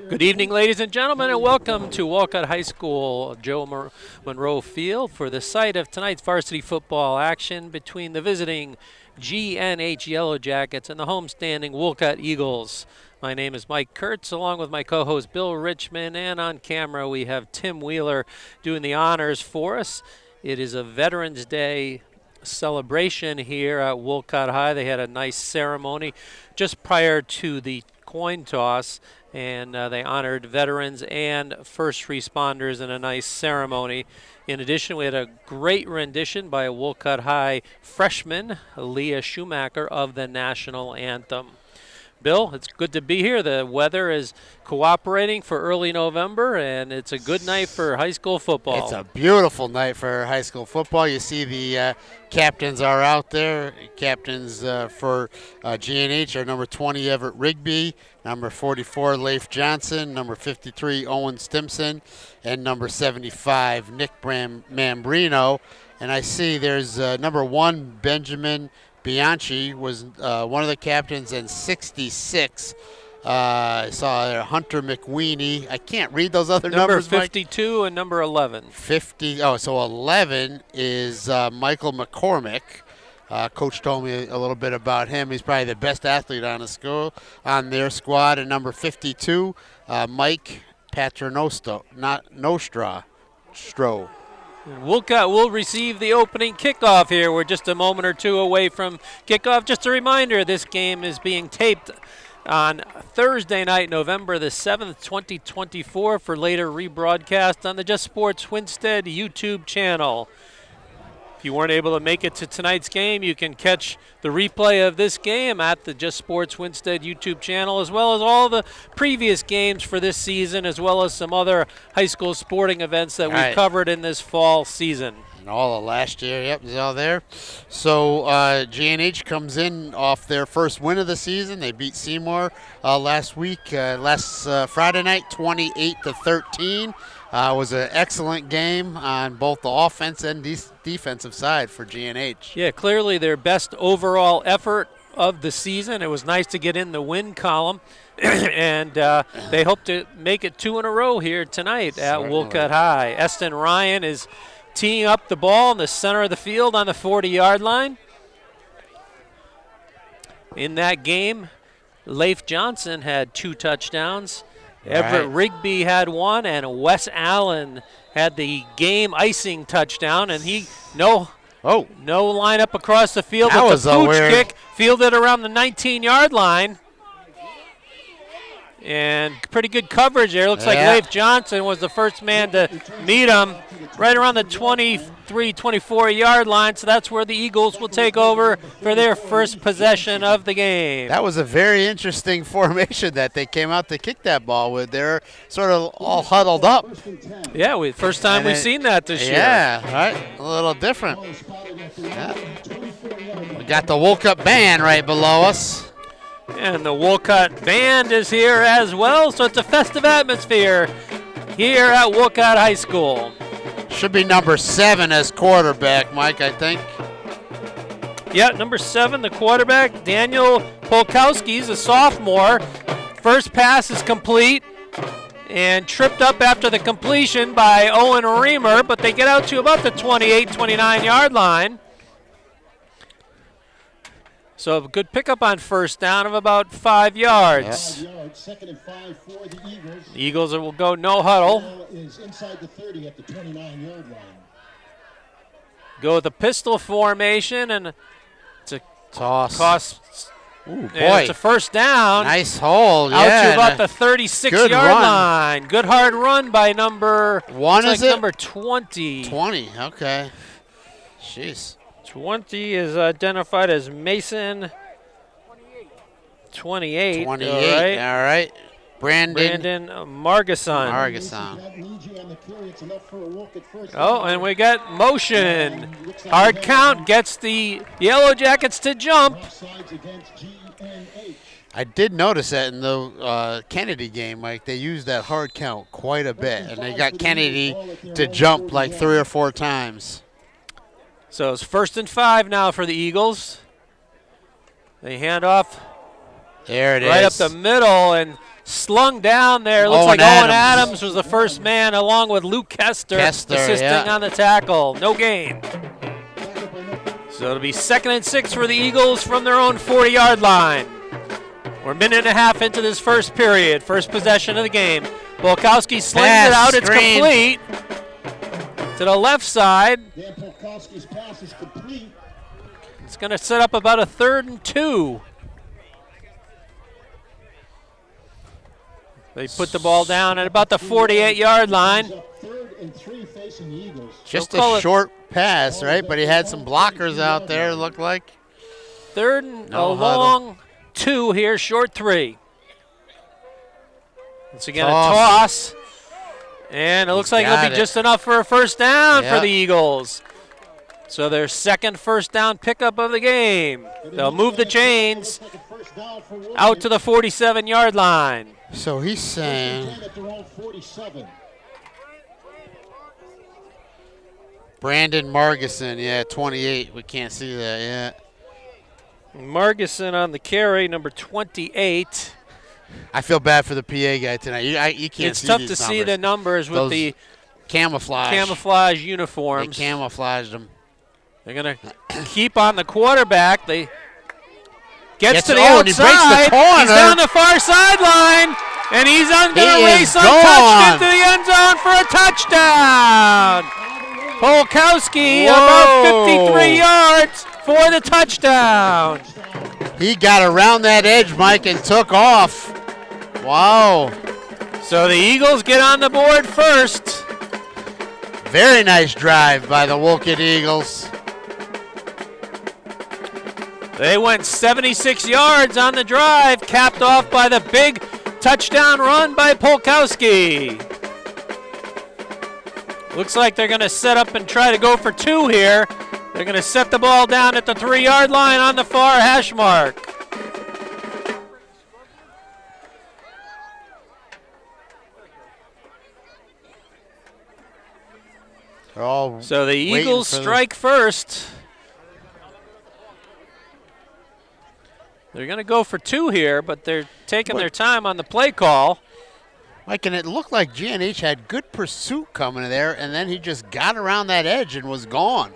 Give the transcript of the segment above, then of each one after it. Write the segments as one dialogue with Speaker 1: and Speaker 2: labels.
Speaker 1: Good evening, ladies and gentlemen, and welcome to Wolcott High School, Joe Monroe Field, for the site of tonight's varsity football action between the visiting GNH Yellow Jackets and the homestanding Wolcott Eagles. My name is Mike Kurtz, along with my co-host Bill Richmond, and on camera we have Tim Wheeler doing the honors for us. It is a Veterans Day celebration here at Wolcott High. They had a nice ceremony just prior to the coin toss, and they honored veterans and first responders in a nice ceremony. In addition, we had a great rendition by a Wolcott High freshman, Leah Schumacher, of the national anthem. Bill, it's good to be here. The weather is cooperating for early November, and it's a good night for high school football.
Speaker 2: It's a beautiful night for high school football. You see the captains are out there. Captains for GNH are number 20, Everett Rigby, number 44, Leif Johnson, number 53, Owen Stimson, and number 75, Nick Mambrino. And I see there's number 1, Benjamin Bianchi was one of the captains, and 66. I saw there Hunter McWeeny. I can't read those other numbers.
Speaker 1: Number 52 Mike. And number 11.
Speaker 2: 50. Oh, so 11 is Michael McCormick. Coach told me a little bit about him. He's probably the best athlete on their squad. And number 52, Mike Paternoster.
Speaker 1: Wolcott will receive the opening kickoff here. We're just a moment or two away from kickoff. Just a reminder, this game is being taped on Thursday night, November the 7th, 2024, for later rebroadcast on the Just Sports Winstead YouTube channel. If you weren't able to make it to tonight's game, you can catch the replay of this game at the Just Sports Winstead YouTube channel, as well as all the previous games for this season, as well as some other high school sporting events that we've covered in this fall season.
Speaker 2: And all of last year, yep, it's all there. So GNH comes in off their first win of the season. They beat Seymour last week, last Friday night, 28-13. It was an excellent game on both the offense and defensive side for GNH.
Speaker 1: Yeah, clearly their best overall effort of the season. It was nice to get in the win column, and they hope to make it 2 in a row here tonight at Wolcott High. Eston Ryan is teeing up the ball in the center of the field on the 40-yard line. In that game, Leif Johnson had 2 touchdowns. Everett Rigby had 1, and Wes Allen had the game icing touchdown, and no lineup across the field.
Speaker 2: That was
Speaker 1: a pooch kick fielded around the 19-yard line. And pretty good coverage there. Looks like Leif Johnson was the first man to meet him right around the 23, 24-yard line. So that's where the Eagles will take over for their first possession of the game.
Speaker 2: That was a very interesting formation that they came out to kick that ball with. They're sort of all huddled up.
Speaker 1: Yeah, first time we've seen that this year.
Speaker 2: Yeah, right. A little different. Yeah. We got the Wolcott band right below us.
Speaker 1: And the Wolcott band is here as well, so it's a festive atmosphere here at Wolcott High School.
Speaker 2: Should be number 7 as quarterback, Mike, I think.
Speaker 1: Yeah, number 7, the quarterback, Daniel Polkowski's a sophomore. First pass is complete and tripped up after the completion by Owen Reamer, but they get out to about the 28, 29-yard line. So a good pickup on first down of about 5 yards.
Speaker 3: Yeah. 2nd and 5 for the Eagles.
Speaker 1: The Eagles will go no huddle.
Speaker 3: Ball is inside the 30 at the 29-yard line.
Speaker 1: Go with a pistol formation, and it's a
Speaker 2: toss. Ooh, boy.
Speaker 1: It's a first down.
Speaker 2: Nice hold,
Speaker 1: out to about the 36-yard line. Good hard run by number
Speaker 2: 1, is it?
Speaker 1: Number 20.
Speaker 2: 20, okay. Jeez.
Speaker 1: 20 is identified as Mason. 28.
Speaker 2: 28, all right.
Speaker 1: Brandon Margason. Oh, and we got motion. Hard count gets the Yellow Jackets to jump.
Speaker 2: I did notice that in the Kennedy game, Mike, they used that hard count quite a bit, and they got Kennedy to jump like 3 or 4 times.
Speaker 1: So it's 1st and 5 now for the Eagles. They hand off
Speaker 2: There it is.
Speaker 1: Right up the middle, and slung down there. Looks
Speaker 2: Owen
Speaker 1: like Owen
Speaker 2: Adams.
Speaker 1: Adams was the first man, along with Luke Kester assisting
Speaker 2: yeah.
Speaker 1: on the tackle. No gain. So it'll be 2nd and 6 for the Eagles from their own 40-yard line. We're a minute and a half into this first period. First possession of the game. Polkowski slings it out. It's complete to the left side.
Speaker 3: Dan Polkowski's pass is complete.
Speaker 1: It's going to set up about a 3rd and 2. They put the ball down at about the 48-yard line.
Speaker 3: 3rd and 3 facing the Eagles.
Speaker 2: Just a short pass, right? But he had some blockers out there, it looked like.
Speaker 1: 3rd and a long 2 here, short 3. Once again, a toss. And it looks like it'll be just enough for a first down for the Eagles. So their 2nd first down pickup of the game. They'll move the chains out to the 47-yard line.
Speaker 2: So he's saying Brandon Margison, 28. We can't see that yet.
Speaker 1: Margison on the carry, number 28.
Speaker 2: I feel bad for the PA guy tonight. You can't
Speaker 1: it's
Speaker 2: see
Speaker 1: tough
Speaker 2: these
Speaker 1: to
Speaker 2: numbers.
Speaker 1: see the numbers with
Speaker 2: those
Speaker 1: the
Speaker 2: camouflage
Speaker 1: uniforms.
Speaker 2: They camouflaged them.
Speaker 1: They're going to keep on the quarterback. They gets to the
Speaker 2: and
Speaker 1: outside.
Speaker 2: he breaks the corner.
Speaker 1: He's down the far sideline, and he's going to race untouched into the end zone for a touchdown. Polkowski about 53 yards for the touchdown.
Speaker 2: He got around that edge, Mike, and took off. Wow.
Speaker 1: So the Eagles get on the board first.
Speaker 2: Very nice drive by the Wolcott Eagles.
Speaker 1: They went 76 yards on the drive, capped off by the big touchdown run by Polkowski. Looks like they're going to set up and try to go for 2 here. They're going to set the ball down at the 3-yard line on the far hash mark. So the Eagles strike first. They're going to go for 2 here, but they're taking their time on the play call.
Speaker 2: Mike, and it looked like GNH had good pursuit coming there, and then he just got around that edge and was gone.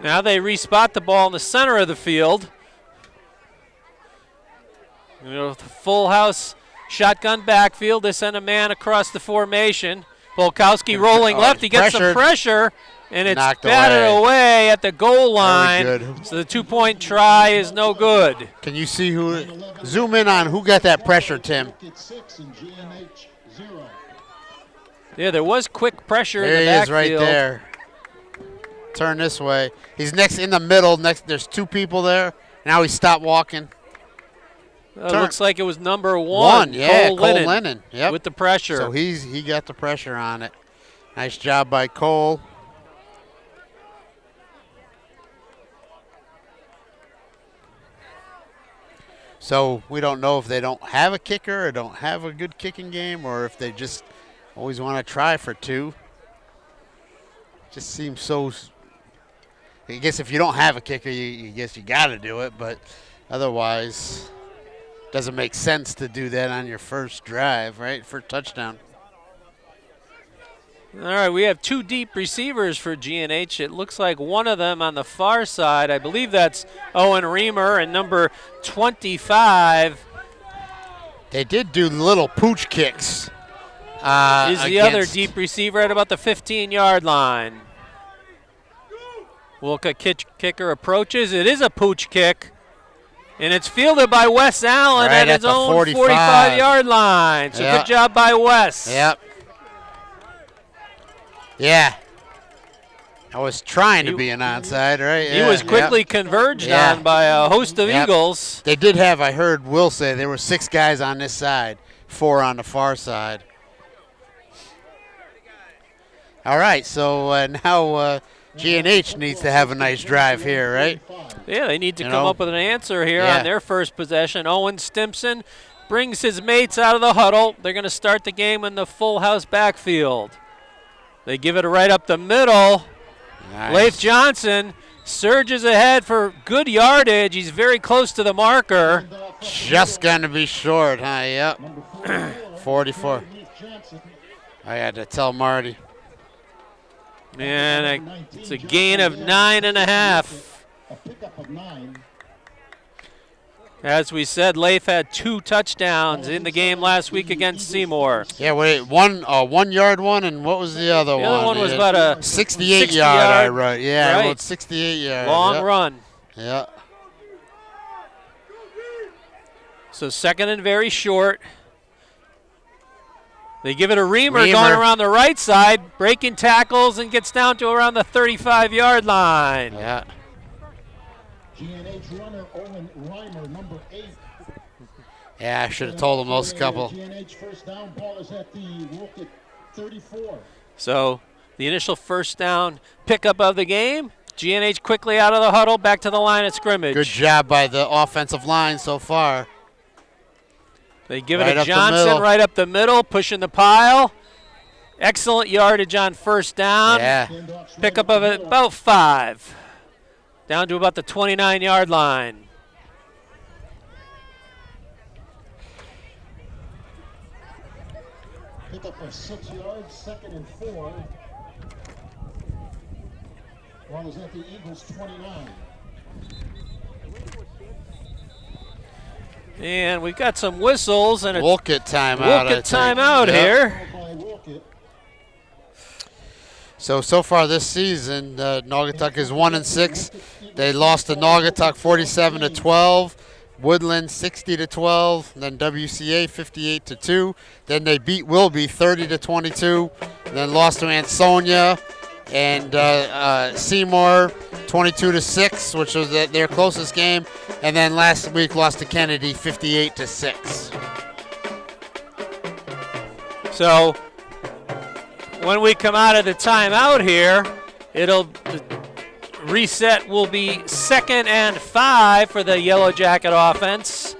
Speaker 1: Now they respot the ball in the center of the field. Full house shotgun backfield. They send a man across the formation. Polkowski rolling left. He gets some pressure, and it's batted away at the goal line.
Speaker 2: Very good.
Speaker 1: So the 2-point try is no good.
Speaker 2: Can you see who? Zoom in on who got that pressure, Tim.
Speaker 1: Yeah, there was quick pressure in the
Speaker 2: backfield.
Speaker 1: backfield.
Speaker 2: There he is right there. Turn this way. He's next in the middle. There's 2 people there. Now he stopped walking.
Speaker 1: Looks like it was number 1.
Speaker 2: Cole Lennon. Yep.
Speaker 1: With the pressure.
Speaker 2: So he got the pressure on it. Nice job by Cole. So we don't know if they don't have a kicker or don't have a good kicking game, or if they just always want to try for 2. Just seems so. I guess if you don't have a kicker, you guess you got to do it, but otherwise, doesn't make sense to do that on your first drive, right? For touchdown.
Speaker 1: All right, we have 2 deep receivers for GNH. It looks like one of them on the far side. I believe that's Owen Reamer, and number 25.
Speaker 2: They did do little pooch kicks.
Speaker 1: Is the other deep receiver at about the 15-yard line. Wolcott kicker approaches. It is a pooch kick. And it's fielded by Wes Allen at his own 45-yard line. So good job by Wes.
Speaker 2: Yep. Yeah. I was trying to be an onside, right?
Speaker 1: He was quickly converged on by a host of Eagles.
Speaker 2: They did have, I heard Will say, there were 6 guys on this side, 4 on the far side. All right, so now GNH needs to have a nice drive here, right?
Speaker 1: Yeah, they need to come up with an answer here on their first possession. Owen Stimson brings his mates out of the huddle. They're going to start the game in the full house backfield. They give it right up the middle. Nice. Leif Johnson surges ahead for good yardage. He's very close to the marker.
Speaker 2: Just going to be short, huh? Yep. 44. I had to tell Marty.
Speaker 1: And it's a gain of 9.5.
Speaker 3: A pickup of 9.
Speaker 1: As we said, Leif had 2 touchdowns in the game last week against Seymour.
Speaker 2: Yeah, wait, one 1-yard one, and what was the other one?
Speaker 1: The other one was about a
Speaker 2: 68 yard. I wrote. Yeah,
Speaker 1: right.
Speaker 2: I wrote 68 yard.
Speaker 1: Long run.
Speaker 2: Yeah.
Speaker 1: So second and very short. They give it a Reamer going around the right side, breaking tackles, and gets down to around the 35-yard line.
Speaker 2: Yeah.
Speaker 3: GNH runner Owen Reimer, number 8.
Speaker 2: Yeah, I should have told him those couple.
Speaker 3: GNH first down, ball is at the Wolcott 34.
Speaker 1: So the initial first down pickup of the game. GNH quickly out of the huddle, back to the line of scrimmage.
Speaker 2: Good job by the offensive line so far.
Speaker 1: They give it to Johnson right up the middle, pushing the pile. Excellent yardage on first down.
Speaker 2: Yeah.
Speaker 1: Pickup of it about 5. Down to about the 29-yard line.
Speaker 3: Pickup of 6 yards, second and 4. Ball is at the Eagles 29.
Speaker 1: And we've got some whistles and a
Speaker 2: Wolcott timeout.
Speaker 1: Wolcott timeout here.
Speaker 2: So far this season, Naugatuck is 1-6. They lost to Naugatuck 47-12, Woodland 60-12, then WCA 58-2. Then they beat Wilby 30-22, then lost to Ansonia and Seymour 22-6, which was their closest game, and then last week lost to Kennedy 58-6.
Speaker 1: So when we come out of the timeout here, the reset will be second and 5 for the Yellow Jacket offense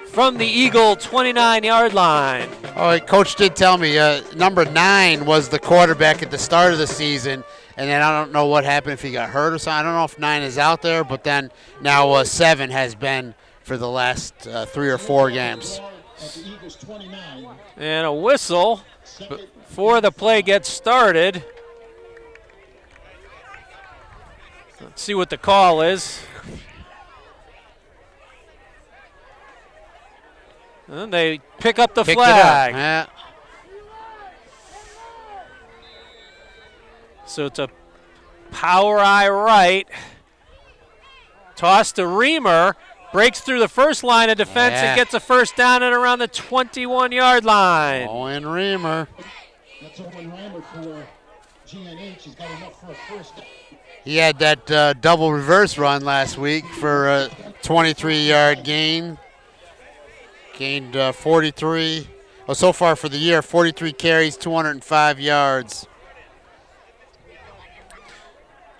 Speaker 1: from the Eagle 29-yard line.
Speaker 2: Oh, Coach did tell me number 9 was the quarterback at the start of the season, and then I don't know what happened, if he got hurt or something. I don't know if 9 is out there, but then now 7 has been for the last 3 or 4 games.
Speaker 1: And a whistle before the play gets started. Let's see what the call is. And they pick up the flag.
Speaker 2: Yeah.
Speaker 1: So it's a power eye right. Toss to Reamer. Breaks through the first line of defense and gets a first down at around the 21-yard line.
Speaker 2: Owen Reamer.
Speaker 3: That's Owen Reimer for GNH. He's got enough for a first down.
Speaker 2: He had that double reverse run last week for a 23-yard gain. Gained 43. Well, so far for the year, 43 carries, 205 yards.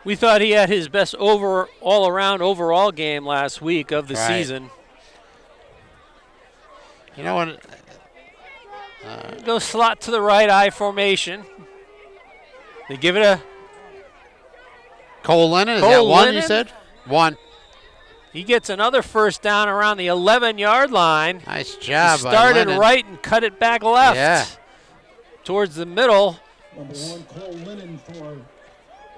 Speaker 1: We thought he had his best all-around overall game last week of the season.
Speaker 2: You know what?
Speaker 1: Go slot to the right, I formation. They give it a
Speaker 2: Cole Lennon. Is that one you said? 1.
Speaker 1: He gets another first down around the 11-yard line.
Speaker 2: Nice job.
Speaker 1: He started right and cut it back left.
Speaker 2: Yeah.
Speaker 1: Towards the middle.
Speaker 3: Number 1, Cole Lennon for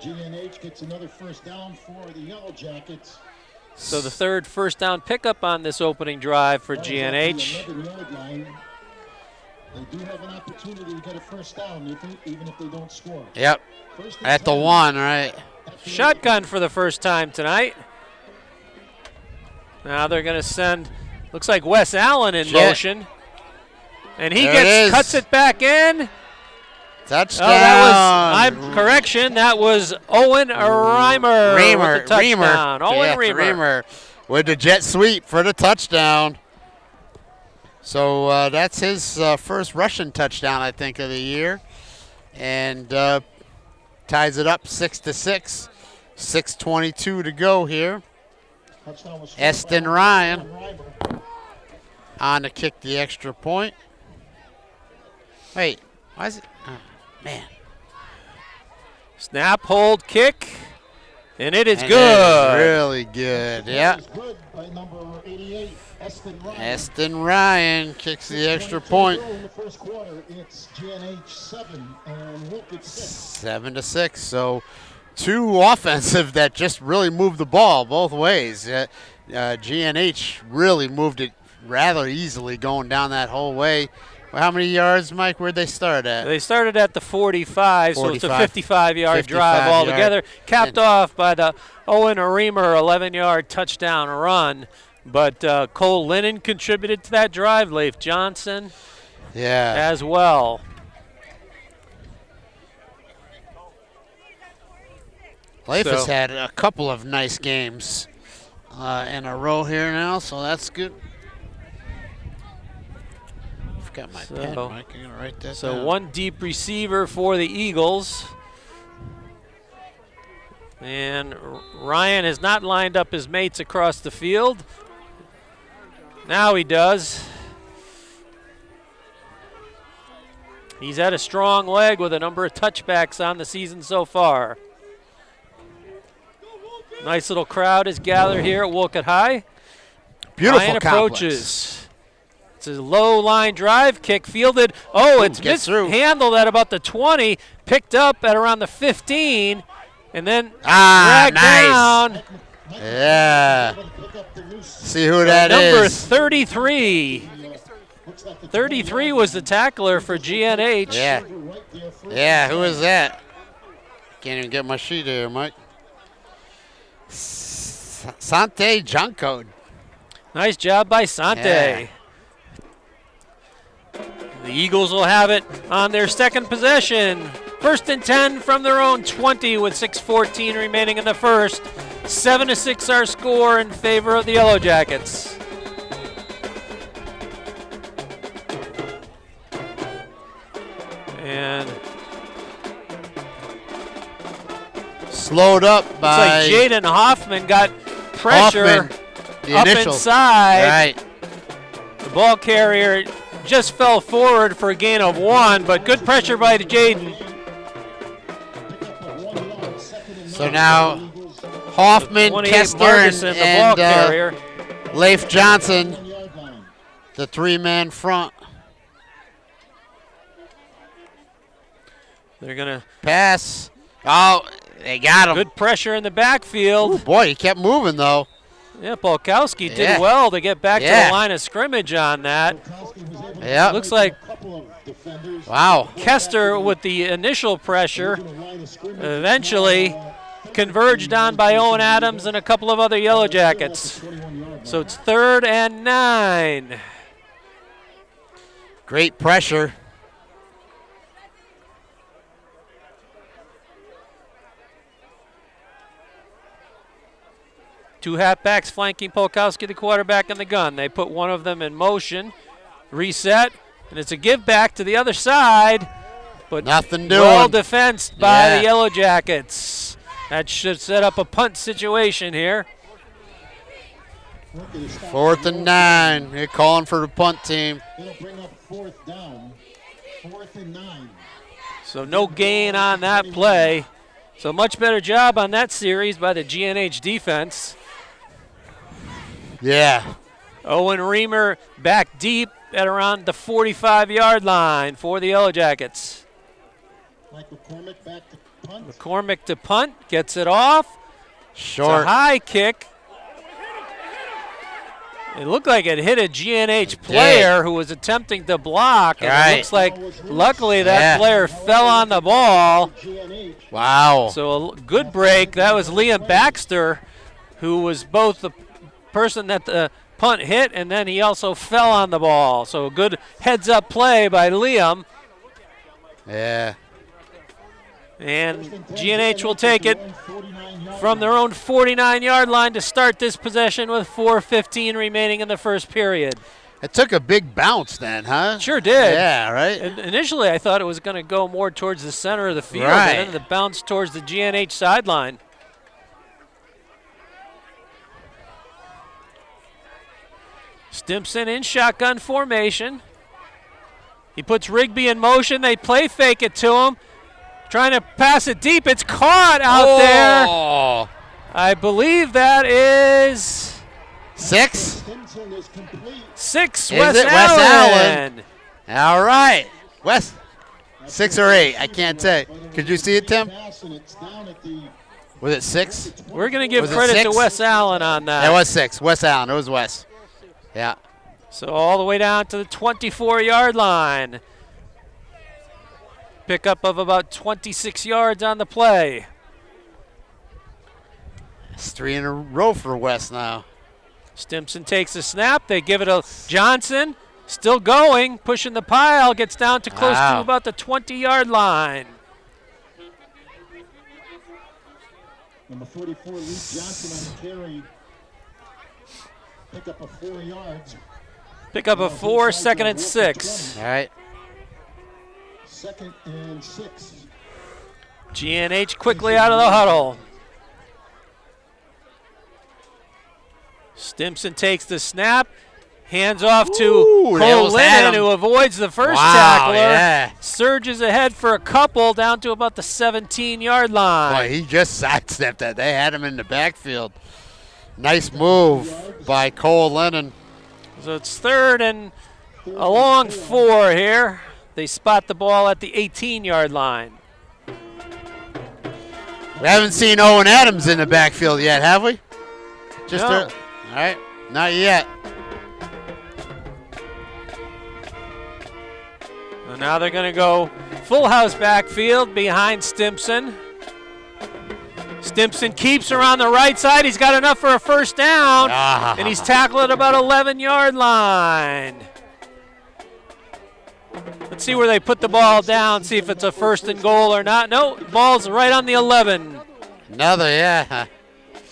Speaker 3: GNH gets another first down for the Yellow Jackets.
Speaker 1: So the third first down pickup on this opening drive for GNH.
Speaker 3: The 11-yard line. They do have an opportunity to get a first down, even if they don't score.
Speaker 2: Yep. At the 1, right?
Speaker 1: Shotgun for the first time tonight. Now they're going to send, looks like Wes Allen in motion. And he cuts it back in.
Speaker 2: Touchdown.
Speaker 1: Oh, that was, correction, that was Owen Reimer with the touchdown. Owen
Speaker 2: Reimer with the jet sweep for the touchdown. So that's his first Russian touchdown, I think, of the year. And ties it up 6-6. 6:22 to go here. Eston Ryan on to kick the extra point. Wait, why is it? Oh, man.
Speaker 1: Snap, hold, kick. And it is
Speaker 2: And
Speaker 1: good.
Speaker 2: it is really good. Yeah.
Speaker 3: Good by number 88,
Speaker 2: Eston Ryan kicks the extra point.
Speaker 3: In the first quarter, it's GNH 7 and Wolcott 6.
Speaker 2: 7-6. So 2 offensive that just really moved the ball both ways. GNH really moved it rather easily going down that whole way. Well, how many yards, Mike? Where'd they start at?
Speaker 1: They started at the 45, so it's a 55-yard drive
Speaker 2: 55
Speaker 1: altogether,
Speaker 2: yard.
Speaker 1: capped off by the Owen Reamer 11-yard touchdown run. But Cole Lennon contributed to that drive, Leif Johnson as well.
Speaker 2: Leif has had a couple of nice games in a row here now, so that's good. Got my pen, Mike. I'm gonna write that down.
Speaker 1: So 1 deep receiver for the Eagles. And Ryan has not lined up his mates across the field. Now he does. He's had a strong leg with a number of touchbacks on the season so far. Nice little crowd is gathered here at Wolcott High.
Speaker 2: Beautiful
Speaker 1: Ryan
Speaker 2: complex.
Speaker 1: approaches. It's a low line drive kick fielded. Oh, it's mishandled at about the 20, picked up at around the 15, and then dragged down.
Speaker 2: Yeah. See who that
Speaker 1: Number
Speaker 2: is.
Speaker 1: 33. 33 was the tackler for GNH.
Speaker 2: Yeah. Yeah, who is that? Can't even get my sheet here, Mike. Sante Junko.
Speaker 1: Nice job by Sante.
Speaker 2: Yeah.
Speaker 1: The Eagles will have it on their second possession. 1st and 10 from their own 20 with 6:14 remaining in the first. 7-6 our score in favor of the Yellow Jackets. And
Speaker 2: slowed up by
Speaker 1: looks like Jaden Hoffman got pressure
Speaker 2: the
Speaker 1: up
Speaker 2: initial.
Speaker 1: inside.
Speaker 2: Right.
Speaker 1: The ball carrier just fell forward for a gain of 1, but good pressure by Jaden.
Speaker 2: So now Hoffman,
Speaker 1: 28
Speaker 2: Kessler,
Speaker 1: Marguson, the ball carrier.
Speaker 2: Leif Johnson, the 3-man front.
Speaker 1: They're going to
Speaker 2: pass. Oh, they got him.
Speaker 1: Good pressure in the backfield.
Speaker 2: Ooh, boy, he kept moving, though.
Speaker 1: Yeah, Polkowski did well to get back to the line of scrimmage on that.
Speaker 2: Yeah.
Speaker 1: Looks like
Speaker 2: wow.
Speaker 1: Kester with the initial pressure eventually converged on by Owen Adams and a couple of other Yellow Jackets. So it's 3rd and 9.
Speaker 2: Great pressure.
Speaker 1: Two halfbacks flanking Polkowski, the quarterback, and the gun. They put one of them in motion, reset, and it's a give back to the other side. But
Speaker 2: nothing doing.
Speaker 1: Well defensed by the Yellow Jackets. That should set up a punt situation here.
Speaker 2: 4th and 9. They're calling for the punt team.
Speaker 3: It'll bring up 4th down. 4th and 9.
Speaker 1: So no gain on that play. So much better job on that series by the GNH defense.
Speaker 2: Yeah.
Speaker 1: Owen Reamer back deep at around the 45-yard line for the Yellow Jackets.
Speaker 3: Mike McCormick back to punt.
Speaker 1: McCormick to punt, gets it off.
Speaker 2: Short.
Speaker 1: It's a high kick. It looked like it hit a GNH player who was attempting to block, and it looks like luckily that player fell on the ball.
Speaker 2: Wow.
Speaker 1: So a good break. That was Liam Baxter, who was both the person that the punt hit, and then he also fell on the ball. So a good heads-up play by Liam.
Speaker 2: Yeah.
Speaker 1: And GNH will take it from their own 49-yard line to start this possession with 4:15 remaining in the first period.
Speaker 2: It took a big bounce then, huh?
Speaker 1: Sure did.
Speaker 2: Yeah, right?
Speaker 1: Initially, I thought it was going to go more towards the center of the field,
Speaker 2: right.
Speaker 1: and then the bounce towards the GNH sideline. Stimson in shotgun formation. He puts Rigby in motion. They play fake it to him. Trying to pass it deep. It's caught out there I believe that is
Speaker 2: 6?
Speaker 3: Stimson is complete.
Speaker 1: 6,
Speaker 2: Is
Speaker 1: Wes
Speaker 2: it? Wes
Speaker 1: Allen.
Speaker 2: All right. Wes, 6 or 8, I can't say. Could you see it, Tim?
Speaker 3: Pass, and it's down at the
Speaker 2: Was it 6?
Speaker 1: We're going to give
Speaker 2: Was it
Speaker 1: credit to
Speaker 2: 6?
Speaker 1: Wes Allen on that.
Speaker 2: It was 6. Wes Allen. It was Wes. Yeah.
Speaker 1: So all the way down to the 24-yard line. Pickup of about 26 yards on the play.
Speaker 2: It's 3 in a row for Wes now.
Speaker 1: Stimson takes a snap. They give it to Johnson. Still going, pushing the pile. Gets down to close to about the 20-yard line.
Speaker 3: number 44, Lee Johnson on the carry. Pick up of 4 yards.
Speaker 1: Pick up a 4, 2nd and 6.
Speaker 2: All right.
Speaker 3: 2nd and 6.
Speaker 1: GNH quickly out of the huddle. Stimson takes the snap. Hands off to Cole Lennon, who avoids the first tackler.
Speaker 2: Yeah.
Speaker 1: Surges ahead for a couple down to about the 17-yard line.
Speaker 2: Boy, he just sidestepped that. They had him in the backfield. Nice move by Cole Lennon.
Speaker 1: So it's 3rd and a long 4 here. They spot the ball at the 18-yard line.
Speaker 2: We haven't seen Owen Adams in the backfield yet, have we? Just
Speaker 1: No.
Speaker 2: all right, not yet.
Speaker 1: And now they're going to go full house backfield behind Stimson. Stimson keeps around the right side. He's got enough for a first down, and he's tackled at about 11-yard line. Let's see where they put the ball down, see if it's a 1st and goal or not. No, ball's right on the 11.
Speaker 2: Another, yeah.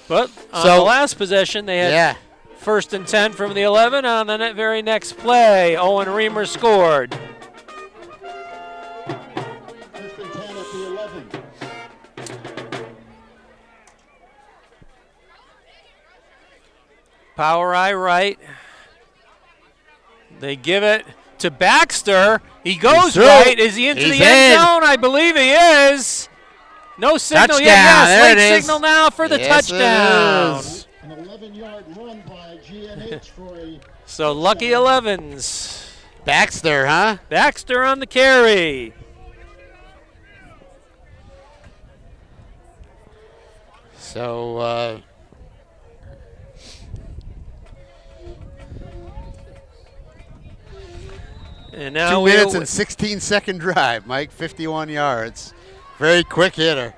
Speaker 1: But on the last possession, they had 1st and 10 from the 11. On the very next play, Owen Reamer scored.
Speaker 3: 1st and 10 at the 11.
Speaker 1: Power eye right. They give it to Baxter. He goes right. Is he into the end zone? I believe he is. No signal yet. Yes, late signal now for the touchdown.
Speaker 3: An 11-yard run by GNH for a...
Speaker 1: So lucky 11s.
Speaker 2: Baxter, huh?
Speaker 1: Baxter on the carry.
Speaker 2: So,
Speaker 1: and now
Speaker 2: 2 minutes and 16-second drive, Mike, 51 yards. Very quick hitter.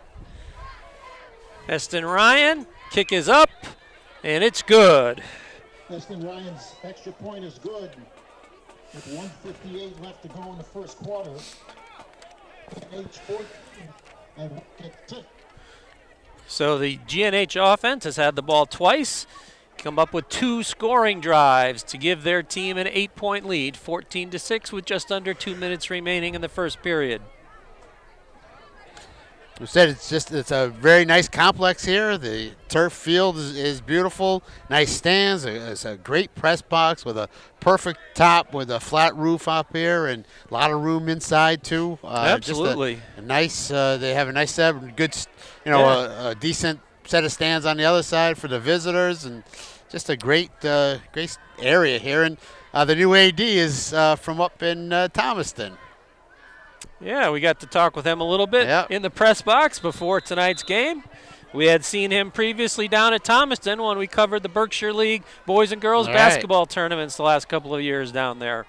Speaker 1: Eston Ryan, kick is up, and it's good.
Speaker 3: Eston Ryan's extra point is good. With 1:58 left to go in the first quarter.
Speaker 1: So the GNH offense has had the ball twice, come up with 2 scoring drives to give their team an 8-point lead, 14-6 with just under 2 minutes remaining in the first period.
Speaker 2: We said it's a very nice complex here. The turf field is beautiful. Nice stands. It's a great press box with a perfect top with a flat roof up here and a lot of room inside too.
Speaker 1: Absolutely.
Speaker 2: Just a nice. They have a nice set, good, a decent set of stands on the other side for the visitors, and just a great area here. And the new AD is from up in Thomaston.
Speaker 1: Yeah, we got to talk with him a little bit in the press box before tonight's game. We had seen him previously down at Thomaston when we covered the Berkshire League boys and girls basketball tournaments the last couple of years down there.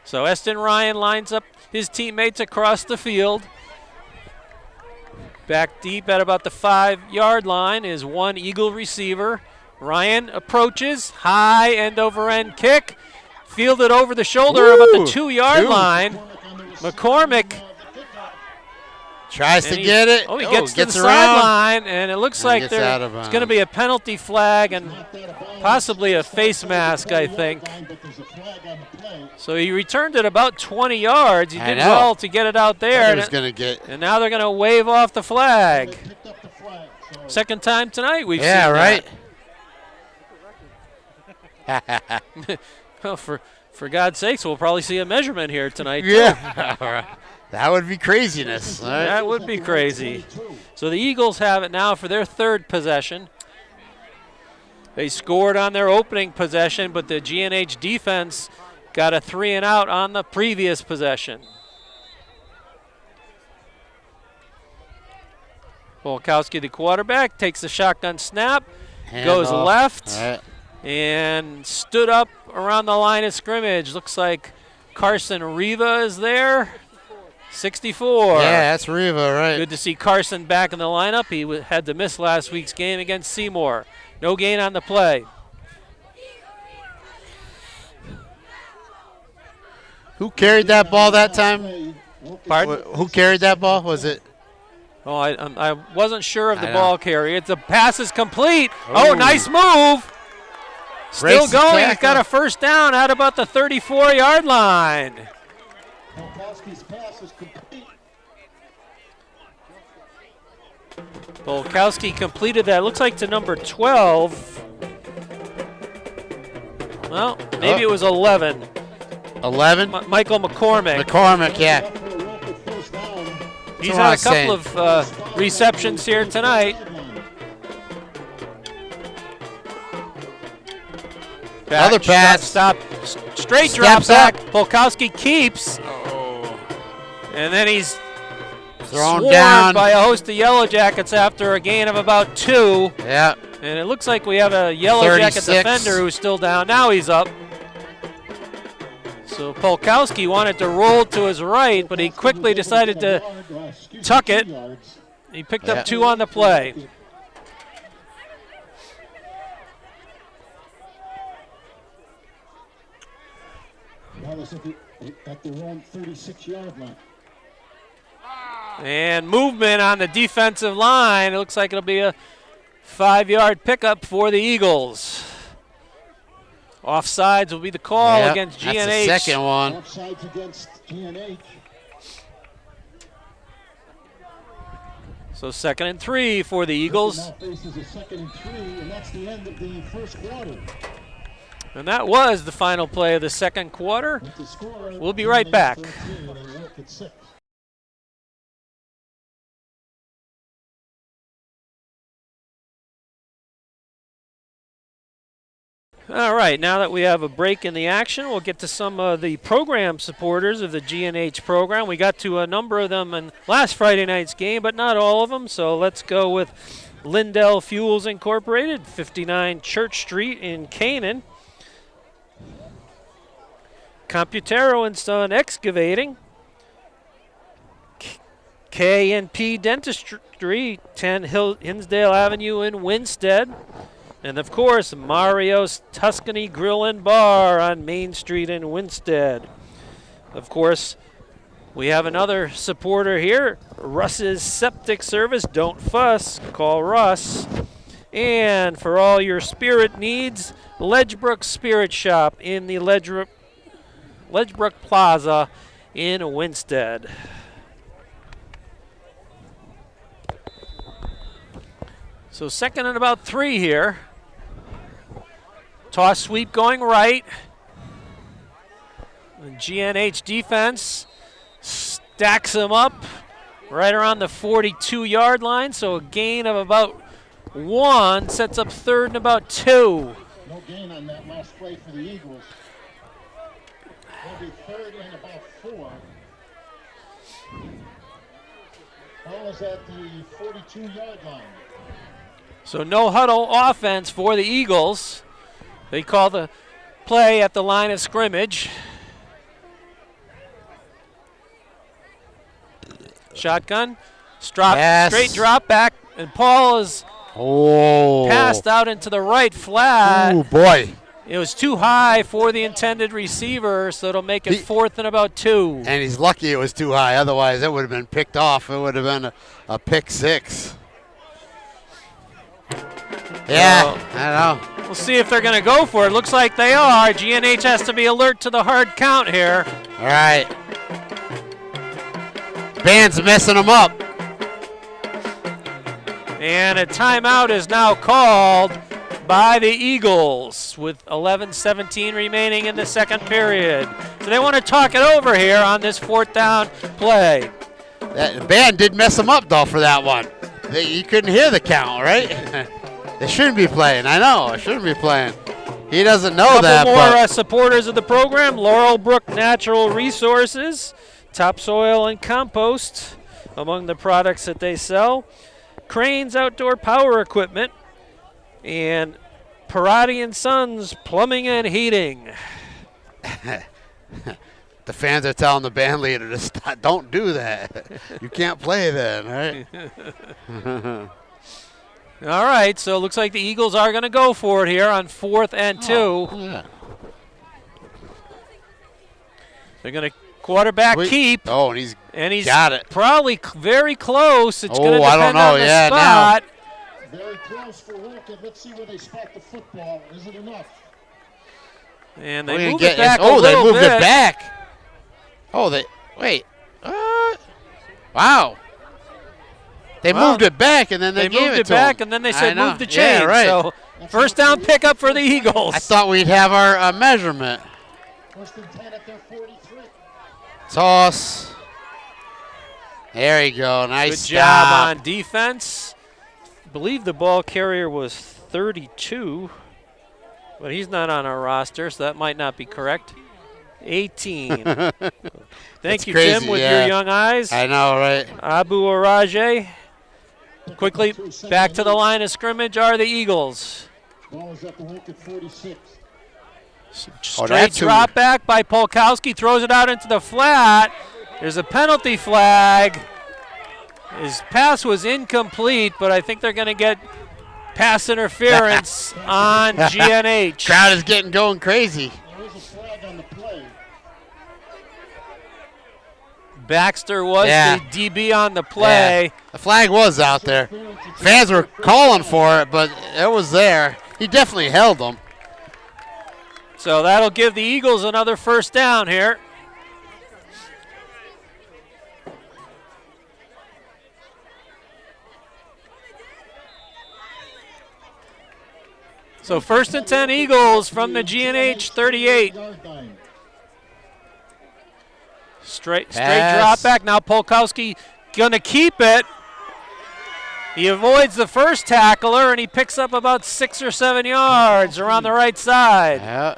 Speaker 1: So Eston Ryan lines up his teammates across the field. Back deep at about the 5-yard line is one Eagle receiver. Ryan approaches, high end-over-end kick, fielded over the shoulder about the 2-yard line. McCormick
Speaker 2: tries to get it.
Speaker 1: Oh, he gets to the sideline, and it looks like there's going to be a penalty flag and possibly a face mask, I think. So he returned it about 20 yards. He did well to get it out there. And now they're going to wave off the flag. Second time tonight we've seen that.
Speaker 2: Yeah, right.
Speaker 1: Well, for God's sakes, we'll probably see a measurement here tonight.
Speaker 2: Yeah. That would be craziness. All right.
Speaker 1: That would be crazy. So the Eagles have it now for their third possession. They scored on their opening possession, but the GNH defense got a 3 and out on the previous possession. Wolkowski, the quarterback, takes the shotgun snap, goes
Speaker 2: Handoff.
Speaker 1: left,
Speaker 2: All right.
Speaker 1: and stood up around the line of scrimmage. Looks like Carson Riva is there. 64.
Speaker 2: Yeah, that's Riva, right.
Speaker 1: Good to see Carson back in the lineup. He had to miss last week's game against Seymour. No gain on the play.
Speaker 2: Who carried that ball that time?
Speaker 1: Pardon?
Speaker 2: Who carried that ball? Was it?
Speaker 1: Oh, I wasn't sure of the
Speaker 2: I
Speaker 1: ball
Speaker 2: know.
Speaker 1: carry. The pass is complete. Oh,
Speaker 2: Ooh.
Speaker 1: nice move. Still
Speaker 2: Breaks the
Speaker 1: going. He's got
Speaker 2: tackle.
Speaker 1: a first down at about the 34-yard line.
Speaker 3: Polkowski's pass is complete.
Speaker 1: Wolkowski completed that. Looks like to number 12. Well, maybe it was 11.
Speaker 2: 11?
Speaker 1: Michael McCormick.
Speaker 2: McCormick, yeah.
Speaker 3: For a Wolcott first down.
Speaker 1: He's
Speaker 2: what
Speaker 1: had
Speaker 2: I
Speaker 1: a
Speaker 2: was
Speaker 1: couple of receptions here tonight. Back,
Speaker 2: Another pass.
Speaker 1: Stop. Straight drop
Speaker 2: Steps
Speaker 1: back.
Speaker 2: up.
Speaker 1: Polkowski keeps.
Speaker 2: Oh.
Speaker 1: And then he's
Speaker 2: Thrown
Speaker 1: swarmed
Speaker 2: down.
Speaker 1: by a host of Yellow Jackets after a gain of about 2.
Speaker 2: Yeah.
Speaker 1: And it looks like we have a Yellow Jacket
Speaker 2: 36.
Speaker 1: defender who's still down. Now he's up. So Polkowski wanted to roll to his right, but he quickly decided to tuck it. He picked
Speaker 2: Yeah.
Speaker 1: up 2 on the play.
Speaker 3: That was at their own 36-yard line.
Speaker 1: And movement on the defensive line. It looks like it'll be a 5-yard pickup for the Eagles. Offsides will be the call
Speaker 2: Yep,
Speaker 1: against
Speaker 2: that's
Speaker 1: GNH.
Speaker 2: the second one.
Speaker 3: Offsides against GNH.
Speaker 1: So 2nd and 3 for the Eagles.
Speaker 3: Now faces a 2nd and 3, and that's the end of the first quarter.
Speaker 1: And that was the final play of the second quarter.
Speaker 3: With the score,
Speaker 1: We'll be right
Speaker 3: GNH
Speaker 1: back.
Speaker 3: 13 and Wolcott 6.
Speaker 1: All right, now that we have a break in the action, we'll get to some of the program supporters of the GNH program. We got to a number of them in last Friday night's game, but not all of them. So let's go with Lindell Fuels Incorporated, 59 Church Street in Canaan. Computero and Son Excavating. K&P Dentistry, 10 Hinsdale Avenue in Winstead. And, of course, Mario's Tuscany Grill and Bar on Main Street in Winstead. Of course, we have another supporter here, Russ's Septic Service. Don't fuss, call Russ. And for all your spirit needs, Ledgebrook Spirit Shop in the Ledgebrook Plaza in Winstead. So 2nd and about 3 here. Toss sweep going right. The GNH defense stacks them up right around the 42-yard line. So a gain of about 1 sets up 3rd and about 2.
Speaker 3: No gain on that last play for the Eagles. They'll be 3rd and about 4. Ball is at the 42-yard line.
Speaker 1: So no huddle offense for the Eagles. They call the play at the line of scrimmage. Shotgun,
Speaker 2: Yes.
Speaker 1: straight drop back, and Paul is
Speaker 2: Oh.
Speaker 1: passed out into the right flat.
Speaker 2: Oh, boy.
Speaker 1: It was too high for the intended receiver, so it'll make it
Speaker 2: He-
Speaker 1: 4th and about 2.
Speaker 2: And he's lucky it was too high. Otherwise, it would have been picked off. It would have been a pick 6. Yeah, I know.
Speaker 1: We'll see if they're going to go for it. Looks like they are. GNH has to be alert to the hard count here.
Speaker 2: All right. Band's messing them up.
Speaker 1: And a timeout is now called by the Eagles with 11:17 remaining in the second period. So they want to talk it over here on this 4th down play.
Speaker 2: That band did mess them up, though, for that one. You couldn't hear the count, right? They shouldn't be playing. I know. I shouldn't be playing. He doesn't know that.
Speaker 1: Couple more supporters of the program. Laurelbrook Natural Resources, topsoil and compost among the products that they sell. Cranes Outdoor Power Equipment, and Parati and Sons Plumbing and Heating.
Speaker 2: The fans are telling the band leader to stop. Don't do that. You can't play then, right?
Speaker 1: All right, so it looks like the Eagles are going to go for it here on 4th and 2.
Speaker 2: Yeah.
Speaker 1: They're going to quarterback keep.
Speaker 2: Oh, and he's got it.
Speaker 1: Probably very close. It's going to depend
Speaker 2: I don't know.
Speaker 1: on the
Speaker 2: Yeah,
Speaker 1: spot.
Speaker 2: Now.
Speaker 3: Very close for Wolcott. Let's see where they spot the football. Is it enough?
Speaker 1: And they moved it back
Speaker 2: they moved it back. Oh, wait. Wow. They moved it back, and then they gave
Speaker 1: moved
Speaker 2: it
Speaker 1: it
Speaker 2: to
Speaker 1: back,
Speaker 2: him.
Speaker 1: and then they said move the chain.
Speaker 2: Yeah, right.
Speaker 1: So first down pickup for the Eagles.
Speaker 2: I thought we'd have our measurement.
Speaker 3: 1st and 10 at their 43.
Speaker 2: Toss. There you go. Nice
Speaker 1: Good job on defense. I believe the ball carrier was 32, but he's not on our roster, so that might not be correct. 18. Thank you,
Speaker 2: crazy,
Speaker 1: Tim, with your young eyes.
Speaker 2: I know, right?
Speaker 1: Abu Araje. Quickly back to the line of scrimmage are the Eagles.
Speaker 3: Ball is at the Wolcott 46.
Speaker 1: Straight drop back by Polkowski, throws it out into the flat. There's a penalty flag. His pass was incomplete, but I think they're going to get pass interference on GNH.
Speaker 2: Crowd is going crazy.
Speaker 3: There is a flag on the play.
Speaker 1: Baxter was the DB on the play.
Speaker 2: Yeah. The flag was out there. Fans were calling for it, but it was there. He definitely held them.
Speaker 1: So that'll give the Eagles another first down here. So 1st and 10 Eagles from the GNH 38. Straight drop back. Now Polkowski going to keep it. He avoids the first tackler, and he picks up about 6 or 7 yards around the right side.
Speaker 2: Yeah.